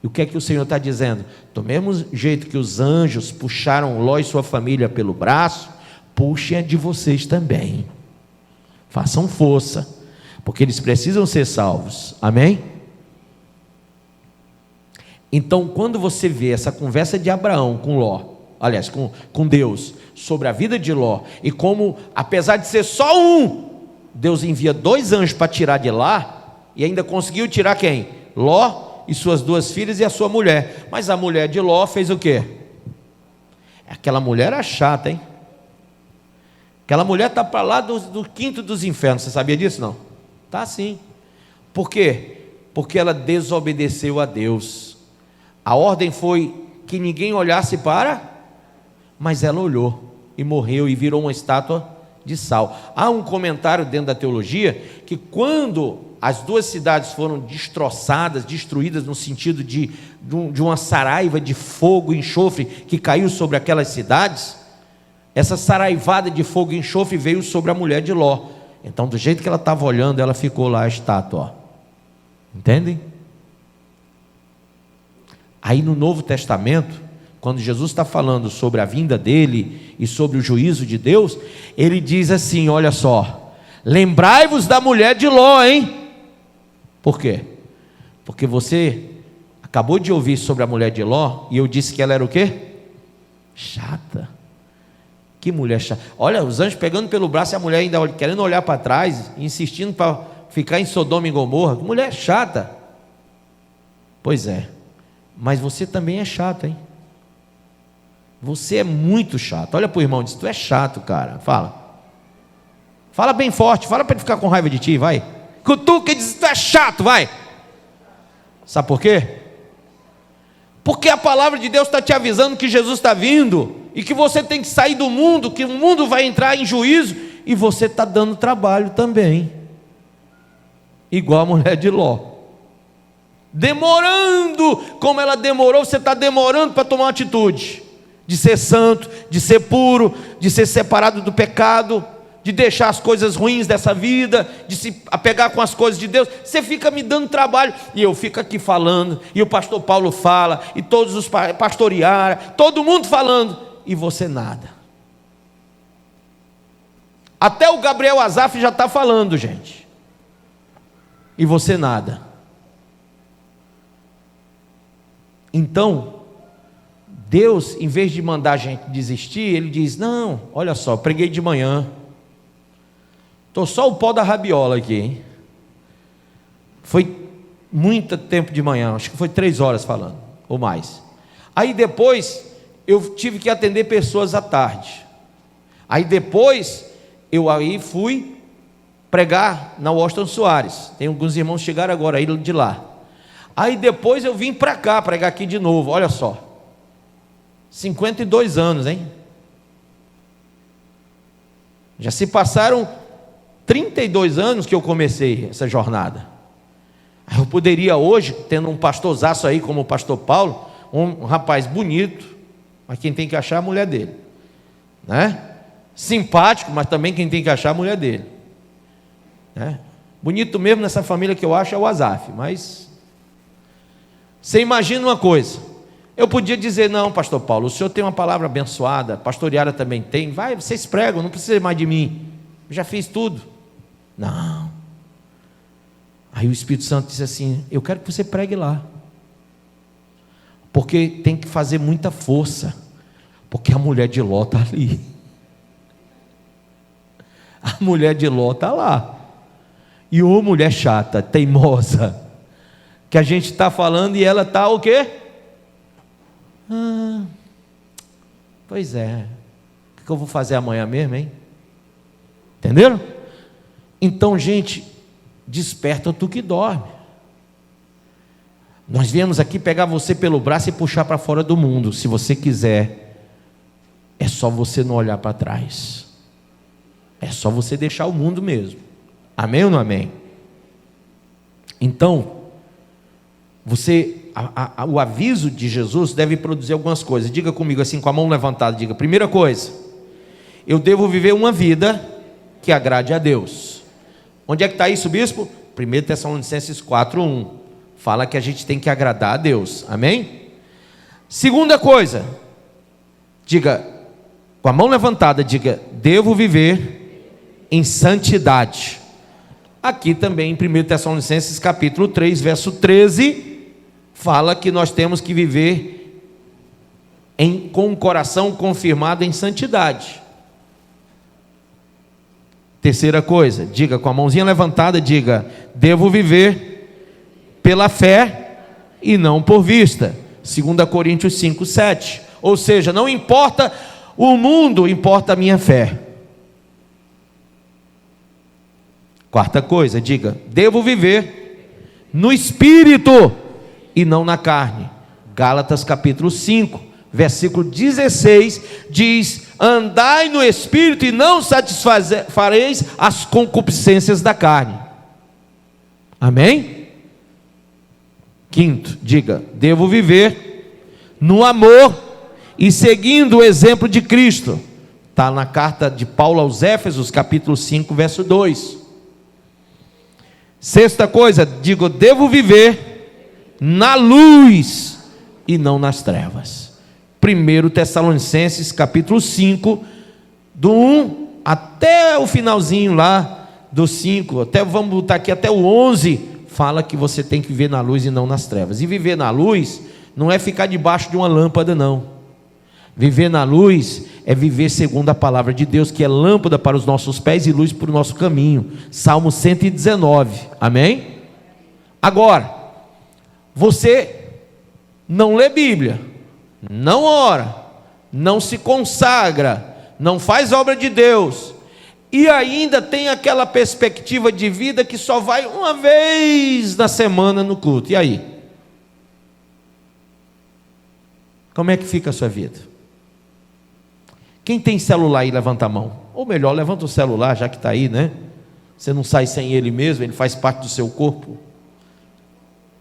E o que é que o Senhor está dizendo? Do mesmo jeito que os anjos puxaram Ló e sua família pelo braço, puxem a de vocês também. Façam força, porque eles precisam ser salvos. Amém? Então, quando você vê essa conversa de Abraão com Ló, aliás, com Deus, sobre a vida de Ló, e como, apesar de ser só um, Deus envia 2 anjos para tirar de lá, e ainda conseguiu tirar quem? Ló e suas 2 filhas e a sua mulher. Mas a mulher de Ló fez o quê? Aquela mulher era chata, hein? Aquela mulher está para lá do quinto dos infernos. Você sabia disso? Não? Está sim. Por quê? Porque ela desobedeceu a Deus. A ordem foi que ninguém olhasse para, mas ela olhou e morreu e virou uma estátua de sal. Há um comentário dentro da teologia que quando as 2 cidades foram destroçadas, destruídas no sentido de uma saraiva de fogo e enxofre que caiu sobre aquelas cidades, essa saraivada de fogo e enxofre veio sobre a mulher de Ló. Então, do jeito que ela estava olhando, ela ficou lá a estátua. Entendem? Aí no Novo Testamento, quando Jesus está falando sobre a vinda dele e sobre o juízo de Deus, ele diz assim: olha só, lembrai-vos da mulher de Ló, hein? Por quê? Porque você acabou de ouvir sobre a mulher de Ló, e eu disse que ela era o quê? Chata. Que mulher chata. Olha, os anjos pegando pelo braço e a mulher ainda querendo olhar para trás, insistindo para ficar em Sodoma e Gomorra. Que mulher chata. Pois é, mas você também é chato, hein? Você é muito chato. Olha para o irmão e diz: tu é chato, cara. Fala bem forte, fala para ele ficar com raiva de ti, vai. Cutuca e diz: tu é chato, vai. Sabe por quê? Porque a palavra de Deus está te avisando que Jesus está vindo, e que você tem que sair do mundo, que o mundo vai entrar em juízo, e você está dando trabalho também, igual a mulher de Ló, demorando, como ela demorou, você está demorando para tomar uma atitude, de ser santo, de ser puro, de ser separado do pecado, de deixar as coisas ruins dessa vida, de se apegar com as coisas de Deus. Você fica me dando trabalho, e eu fico aqui falando, e o pastor Paulo fala, e todos os pastorearam, todo mundo falando, e você nada. Até o Gabriel Azaf já está falando, gente, e você nada. Então Deus, em vez de mandar a gente desistir, Ele diz: não, olha só, preguei de manhã, estou só o pó da rabiola aqui, hein? Foi muito tempo de manhã, acho que foi 3 horas falando, ou mais. Aí depois eu tive que atender pessoas à tarde. Aí depois eu aí fui pregar na Washington Soares. Tem alguns irmãos que chegaram agora aí de lá. Aí depois eu vim para cá pregar aqui de novo. Olha só, 52 anos, hein? Já se passaram 32 anos que eu comecei essa jornada. Eu poderia hoje, tendo um pastorzaço aí como o pastor Paulo, um rapaz bonito, mas quem tem que achar é a mulher dele, né? Simpático, mas também quem tem que achar é a mulher dele, né? Bonito mesmo nessa família que eu acho é o Azaf, mas você imagina uma coisa, eu podia dizer: não, pastor Paulo, o senhor tem uma palavra abençoada, a pastoriada também tem, vai, vocês pregam, não precisa mais de mim, eu já fiz tudo. Não. Aí o Espírito Santo disse assim: eu quero que você pregue lá, porque tem que fazer muita força, porque a mulher de Ló está ali, a mulher de Ló está lá, e ô mulher chata, teimosa, que a gente está falando e ela está o quê? Pois é, o que eu vou fazer amanhã mesmo, hein? Entenderam? Então, gente, desperta tu que dorme. Nós viemos aqui pegar você pelo braço e puxar para fora do mundo. Se você quiser, é só você não olhar para trás, é só você deixar o mundo mesmo. Amém ou não amém? Então, o aviso de Jesus deve produzir algumas coisas. Diga comigo assim, com a mão levantada, diga: primeira coisa, eu devo viver uma vida que agrade a Deus. Onde é que está isso, bispo? 1 Tessalonicenses 4:1 fala que a gente tem que agradar a Deus, amém? Segunda coisa, diga, com a mão levantada, diga: devo viver em santidade. Aqui também em 1 Tessalonicenses capítulo 3, verso 13, fala que nós temos que viver com o coração confirmado em santidade. Terceira coisa, diga com a mãozinha levantada, diga: devo viver pela fé e não por vista. 2 Coríntios 5:7. Ou seja, não importa o mundo, importa a minha fé. Quarta coisa, diga: devo viver no Espírito e não na carne. Gálatas capítulo 5, versículo 16 diz: andai no Espírito e não satisfareis as concupiscências da carne. Amém? Quinto, diga: devo viver no amor e seguindo o exemplo de Cristo. Está na carta de Paulo aos Éfesos, capítulo 5, verso 2. Sexta coisa, digo: devo viver na luz e não nas trevas. 1 Tessalonicenses capítulo 5, do 1 até o finalzinho lá, do 5, vamos botar aqui até o 11, fala que você tem que viver na luz e não nas trevas. E viver na luz não é ficar debaixo de uma lâmpada, não. Viver na luz é viver segundo a palavra de Deus, que é lâmpada para os nossos pés e luz para o nosso caminho. Salmo 119, amém? Agora, você não lê Bíblia, não ora, não se consagra, não faz obra de Deus, e ainda tem aquela perspectiva de vida que só vai uma vez na semana no culto. E aí? Como é que fica a sua vida? Quem tem celular aí, levanta a mão. Ou melhor, levanta o celular, já que está aí, né? Você não sai sem ele mesmo, ele faz parte do seu corpo.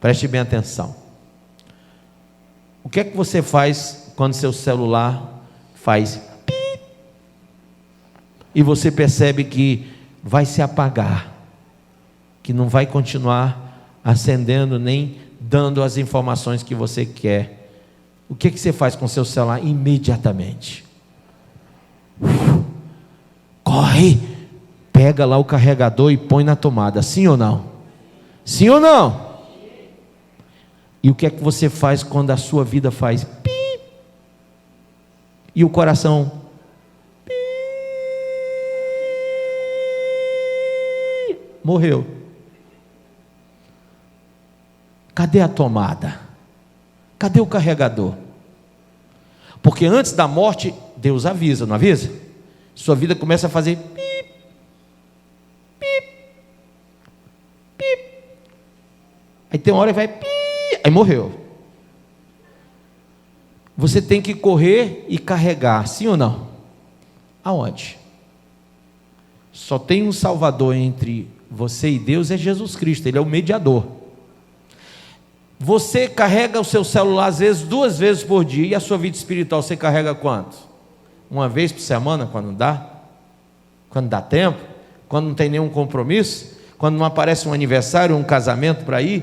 Preste bem atenção. O que é que você faz quando seu celular faz pi? E você percebe que vai se apagar, que não vai continuar acendendo nem dando as informações que você quer. O que é que você faz com seu celular imediatamente? Corre, pega lá o carregador e põe na tomada, sim ou não? Sim ou não? E o que é que você faz quando a sua vida faz pi? E o coração pi? Morreu. Cadê a tomada? Cadê o carregador? Porque antes da morte, Deus avisa, não avisa? Sua vida começa a fazer pip, pip, pip. Aí tem uma hora que vai pip, aí morreu. Você tem que correr e carregar, sim ou não? Aonde? Só tem um Salvador entre você e Deus, é Jesus Cristo, Ele é o mediador. Você carrega o seu celular às vezes 2 vezes por dia, e a sua vida espiritual você carrega quanto? 1 vez por semana, quando dá? Quando dá tempo? Quando não tem nenhum compromisso? Quando não aparece um aniversário, um casamento para ir?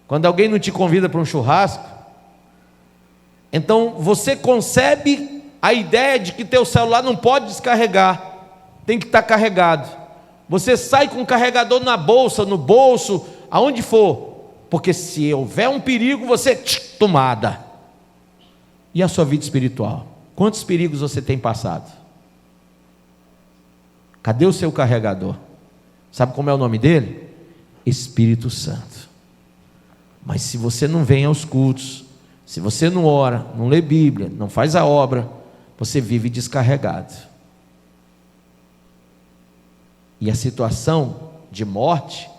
Quando alguém não te convida para um churrasco? Então você concebe a ideia de que teu celular não pode descarregar, tem que estar carregado. Você sai com o carregador na bolsa, no bolso, aonde for, porque se houver um perigo, você tomada. E a sua vida espiritual? Quantos perigos você tem passado? Cadê o seu carregador? Sabe como é o nome dele? Espírito Santo. Mas se você não vem aos cultos, se você não ora, não lê Bíblia, não faz a obra, você vive descarregado. E a situação de morte,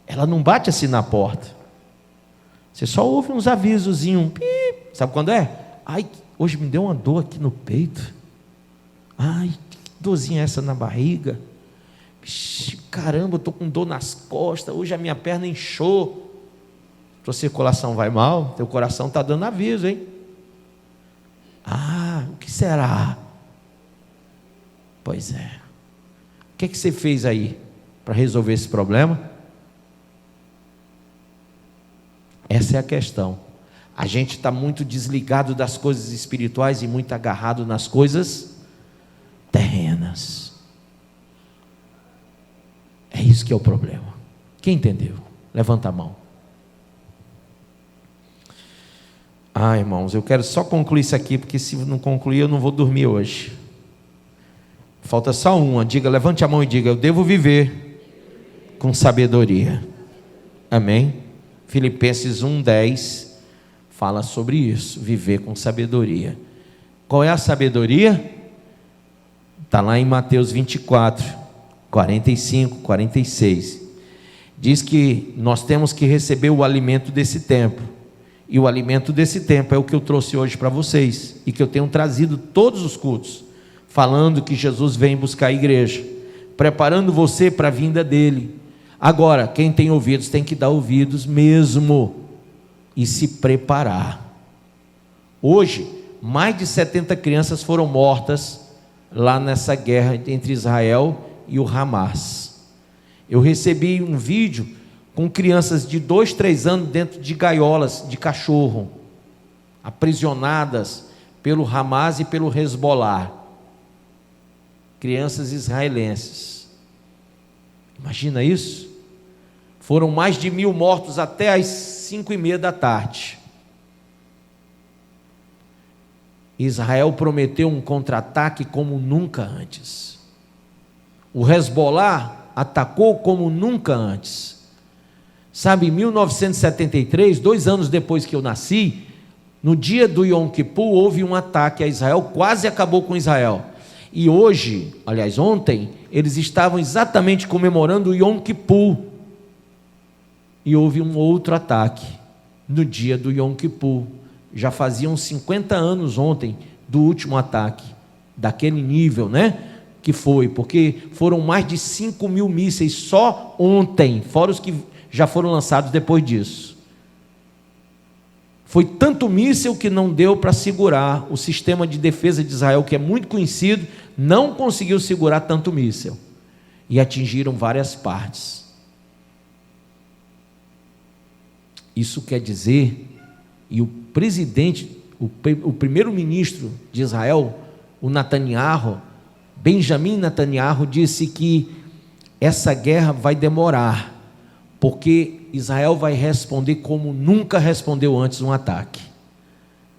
ela não bate assim na porta. Você só ouve uns avisozinhos. Sabe quando é? Ai, hoje me deu uma dor aqui no peito. Ai, que dorzinha é essa na barriga? Caramba, eu estou com dor nas costas. Hoje a minha perna inchou. Tua circulação vai mal, teu coração está dando aviso, hein? Ah, o que será? Pois é. O que você fez aí para resolver esse problema? Essa é a questão. A gente está muito desligado das coisas espirituais e muito agarrado nas coisas terrenas. É isso que é o problema. Quem entendeu? Levanta a mão. Ah, irmãos, eu quero só concluir isso aqui, porque se não concluir eu não vou dormir hoje. Falta só uma. Diga, levante a mão e diga: eu devo viver com sabedoria. Amém? Filipenses 1:10 fala sobre isso, viver com sabedoria. Qual é a sabedoria? Está lá em Mateus 24, 45, 46. Diz que nós temos que receber o alimento desse tempo. E o alimento desse tempo é o que eu trouxe hoje para vocês, e que eu tenho trazido todos os cultos, falando que Jesus vem buscar a igreja, preparando você para a vinda dele. Agora, quem tem ouvidos tem que dar ouvidos mesmo, e se preparar. Hoje, mais de 70 crianças foram mortas, lá nessa guerra entre Israel e o Hamas. Eu recebi um vídeo com crianças de 2, 3 anos dentro de gaiolas de cachorro, aprisionadas pelo Hamas e pelo Hezbollah, crianças israelenses. Imagina isso? Foram mais de 1.000 mortos até às 5:30 da tarde. Israel prometeu um contra-ataque como nunca antes. O Hezbollah atacou como nunca antes. Sabe, em 1973, 2 anos depois que eu nasci, no dia do Yom Kippur, houve um ataque a Israel, quase acabou com Israel. E hoje, aliás ontem, eles estavam exatamente comemorando o Yom Kippur. E houve um outro ataque no dia do Yom Kippur. Já faziam 50 anos ontem do último ataque, daquele nível, né? Que foi, porque foram mais de 5.000 mísseis só ontem, fora os que já foram lançados depois disso. Foi tanto míssil que não deu para segurar. O sistema de defesa de Israel, que é muito conhecido, não conseguiu segurar tanto míssil, e atingiram várias partes. Isso quer dizer, e o presidente, o primeiro-ministro de Israel, o Netanyahu, Benjamin Netanyahu, disse que essa guerra vai demorar, porque Israel vai responder como nunca respondeu antes um ataque.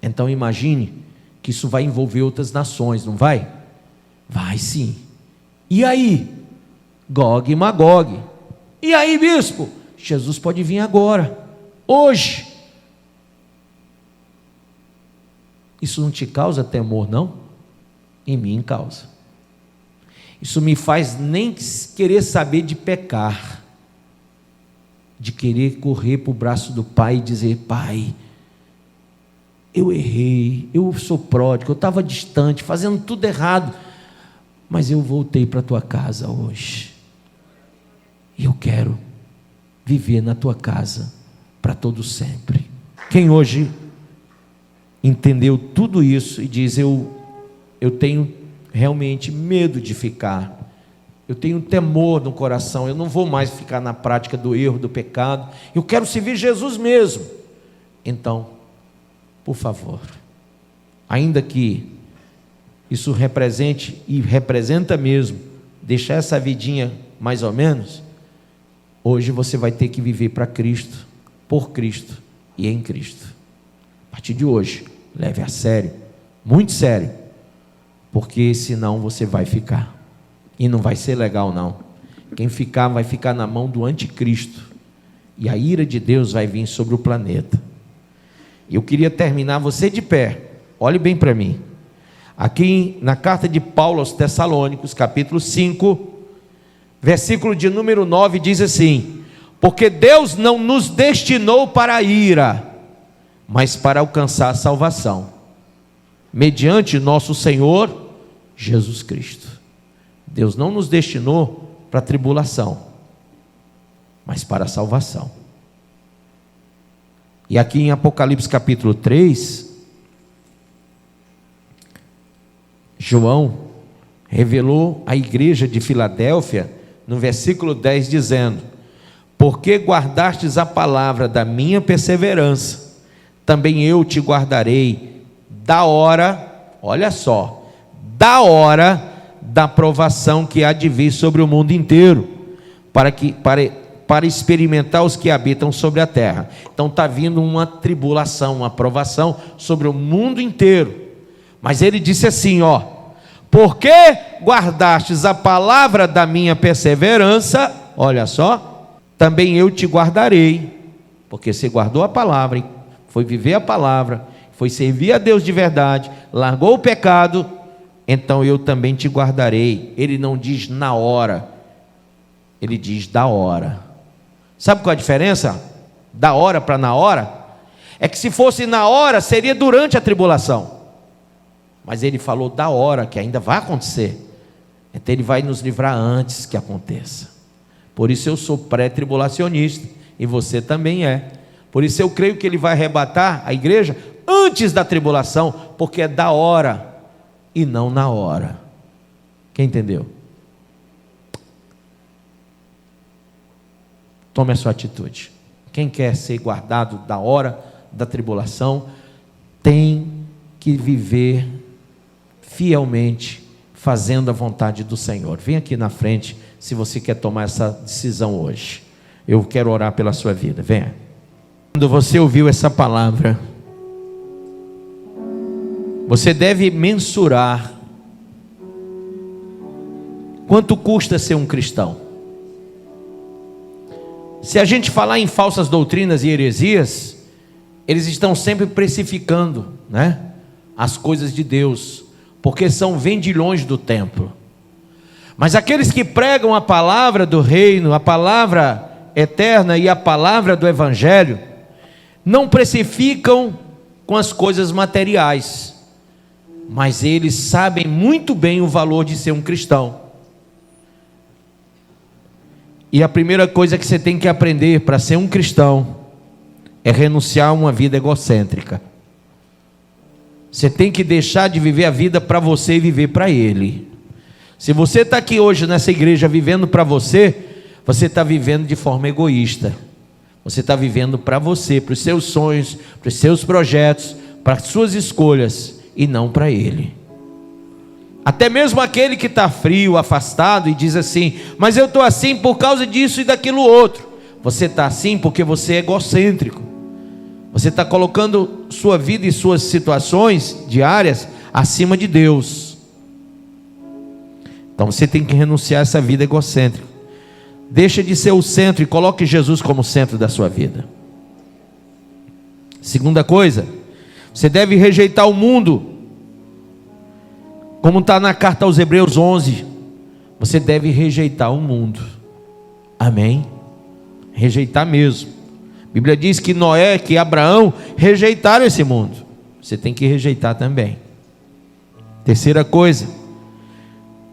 Então imagine que isso vai envolver outras nações, não vai? Vai sim. E aí? Gog e Magog. E aí, bispo? Jesus pode vir agora, hoje. Isso não te causa temor, não? Em mim causa. Isso me faz nem querer saber de pecar, de querer correr para o braço do Pai e dizer: Pai, eu errei, eu sou pródigo, eu estava distante, fazendo tudo errado, mas eu voltei para a tua casa hoje, e eu quero viver na tua casa para todo sempre. Quem hoje entendeu tudo isso e diz: eu tenho realmente medo de ficar, eu tenho temor no coração, eu não vou mais ficar na prática do erro, do pecado, eu quero servir Jesus mesmo. Então, por favor, ainda que isso represente, e representa mesmo, deixar essa vidinha mais ou menos, hoje você vai ter que viver para Cristo, por Cristo e em Cristo. A partir de hoje, leve a sério, muito sério, porque senão você vai ficar, e não vai ser legal não. Quem ficar vai ficar na mão do anticristo, e a ira de Deus vai vir sobre o planeta. Eu queria terminar, você de pé, olhe bem para mim, aqui na carta de Paulo aos Tessalônicos, capítulo 5, versículo de número 9, diz assim: porque Deus não nos destinou para a ira, mas para alcançar a salvação, mediante nosso Senhor Jesus Cristo. Deus não nos destinou para a tribulação, mas para a salvação. E aqui em Apocalipse capítulo 3, João revelou à igreja de Filadélfia, no versículo 10, dizendo: porque guardastes a palavra da minha perseverança, também eu te guardarei da hora, olha só, da hora da provação que há de vir sobre o mundo inteiro, para experimentar os que habitam sobre a terra. Então está vindo uma tribulação, uma provação sobre o mundo inteiro. Mas ele disse assim, ó: porque guardastes a palavra da minha perseverança, olha só, também eu te guardarei. Porque você guardou a palavra, foi viver a palavra, foi servir a Deus de verdade, largou o pecado, então eu também te guardarei. Ele não diz na hora, ele diz da hora. Sabe qual é a diferença da hora para na hora? É que se fosse na hora, seria durante a tribulação, mas ele falou da hora, que ainda vai acontecer. Então ele vai nos livrar antes que aconteça. Por isso eu sou pré-tribulacionista, e você também é. Por isso eu creio que ele vai arrebatar a igreja antes da tribulação, porque é da hora e não na hora. Quem entendeu? Tome a sua atitude. Quem quer ser guardado da hora da tribulação, tem que viver fielmente, fazendo a vontade do Senhor. Vem aqui na frente, se você quer tomar essa decisão hoje. Eu quero orar pela sua vida, venha. Quando você ouviu essa palavra, você deve mensurar quanto custa ser um cristão. Se a gente falar em falsas doutrinas e heresias, eles estão sempre precificando, né, as coisas de Deus, porque são vendilhões do templo. Mas aqueles que pregam a palavra do reino, a palavra eterna e a palavra do evangelho, não precificam com as coisas materiais, mas eles sabem muito bem o valor de ser um cristão. E a primeira coisa que você tem que aprender para ser um cristão é renunciar a uma vida egocêntrica. Você tem que deixar de viver a vida para você e viver para Ele. Se você está aqui hoje nessa igreja vivendo para você, você está vivendo de forma egoísta. Você está vivendo para você, para os seus sonhos, para os seus projetos, para as suas escolhas, e não para Ele. Até mesmo aquele que está frio, afastado, e diz assim: mas eu estou assim por causa disso e daquilo outro. Você está assim porque você é egocêntrico. Você está colocando sua vida e suas situações diárias acima de Deus. Então você tem que renunciar a essa vida egocêntrica. Deixa de ser o centro e coloque Jesus como centro da sua vida. Segunda coisa, você deve rejeitar o mundo. Como está na carta aos Hebreus 11, você deve rejeitar o mundo. Amém? Rejeitar mesmo. A Bíblia diz que Noé, que Abraão rejeitaram esse mundo. Você tem que rejeitar também. Terceira coisa,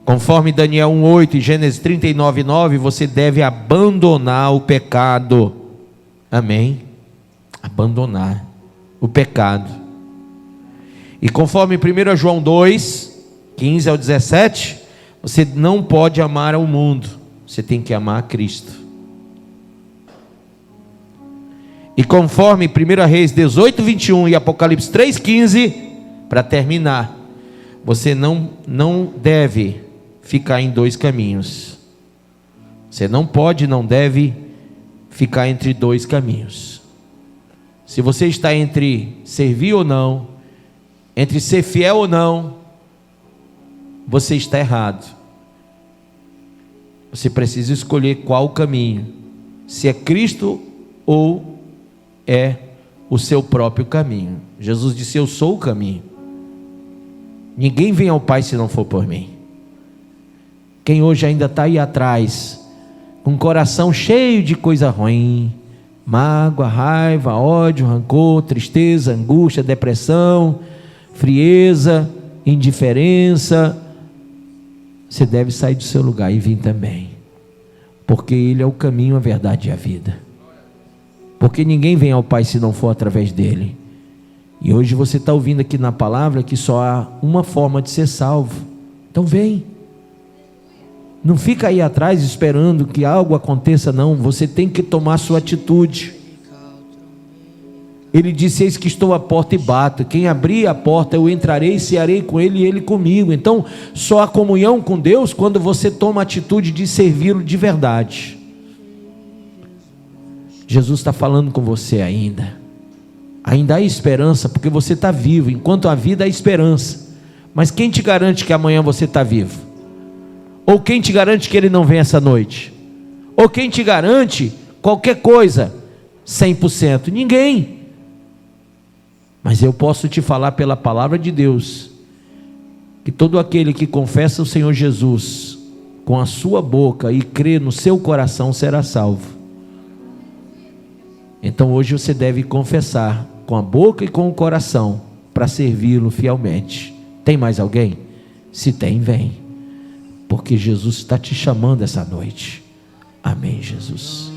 conforme Daniel 1:8 e Gênesis 39:9, você deve abandonar o pecado. Amém? abandonar o pecado. E conforme 1 João 2, 15 ao 17, você não pode amar ao mundo, você tem que amar a Cristo. E conforme 1 Reis 18, 21 e Apocalipse 3, 15, para terminar, você não deve ficar em dois caminhos. Você não pode, não deve ficar entre dois caminhos. Se você está entre servir ou não, entre ser fiel ou não, você está errado. Você precisa escolher qual caminho, se é Cristo ou é o seu próprio caminho. Jesus disse: eu sou o caminho, ninguém vem ao Pai se não for por mim. Quem hoje ainda está aí atrás, com o coração cheio de coisa ruim, mágoa, raiva, ódio, rancor, tristeza, angústia, depressão, frieza, indiferença, você deve sair do seu lugar e vir também, porque Ele é o caminho, a verdade e a vida, porque ninguém vem ao Pai se não for através dEle. E hoje você está ouvindo aqui na palavra que só há uma forma de ser salvo. Então vem, não fica aí atrás esperando que algo aconteça, não. Você tem que tomar sua atitude. Ele disse: eis que estou à porta e bato, quem abrir a porta eu entrarei, cearei com ele e ele comigo. Então só há comunhão com Deus quando você toma a atitude de servi-lo de verdade. Jesus está falando com você ainda há esperança, porque você está vivo. Enquanto há vida há esperança, mas quem te garante que amanhã você está vivo? Ou quem te garante que Ele não vem essa noite? Ou quem te garante qualquer coisa 100%? Ninguém. Mas eu posso te falar pela palavra de Deus, que todo aquele que confessa o Senhor Jesus com a sua boca e crê no seu coração será salvo. Então hoje você deve confessar com a boca e com o coração, para servi-lo fielmente. Tem mais alguém? Se tem, vem, porque Jesus está te chamando essa noite. Amém, Jesus.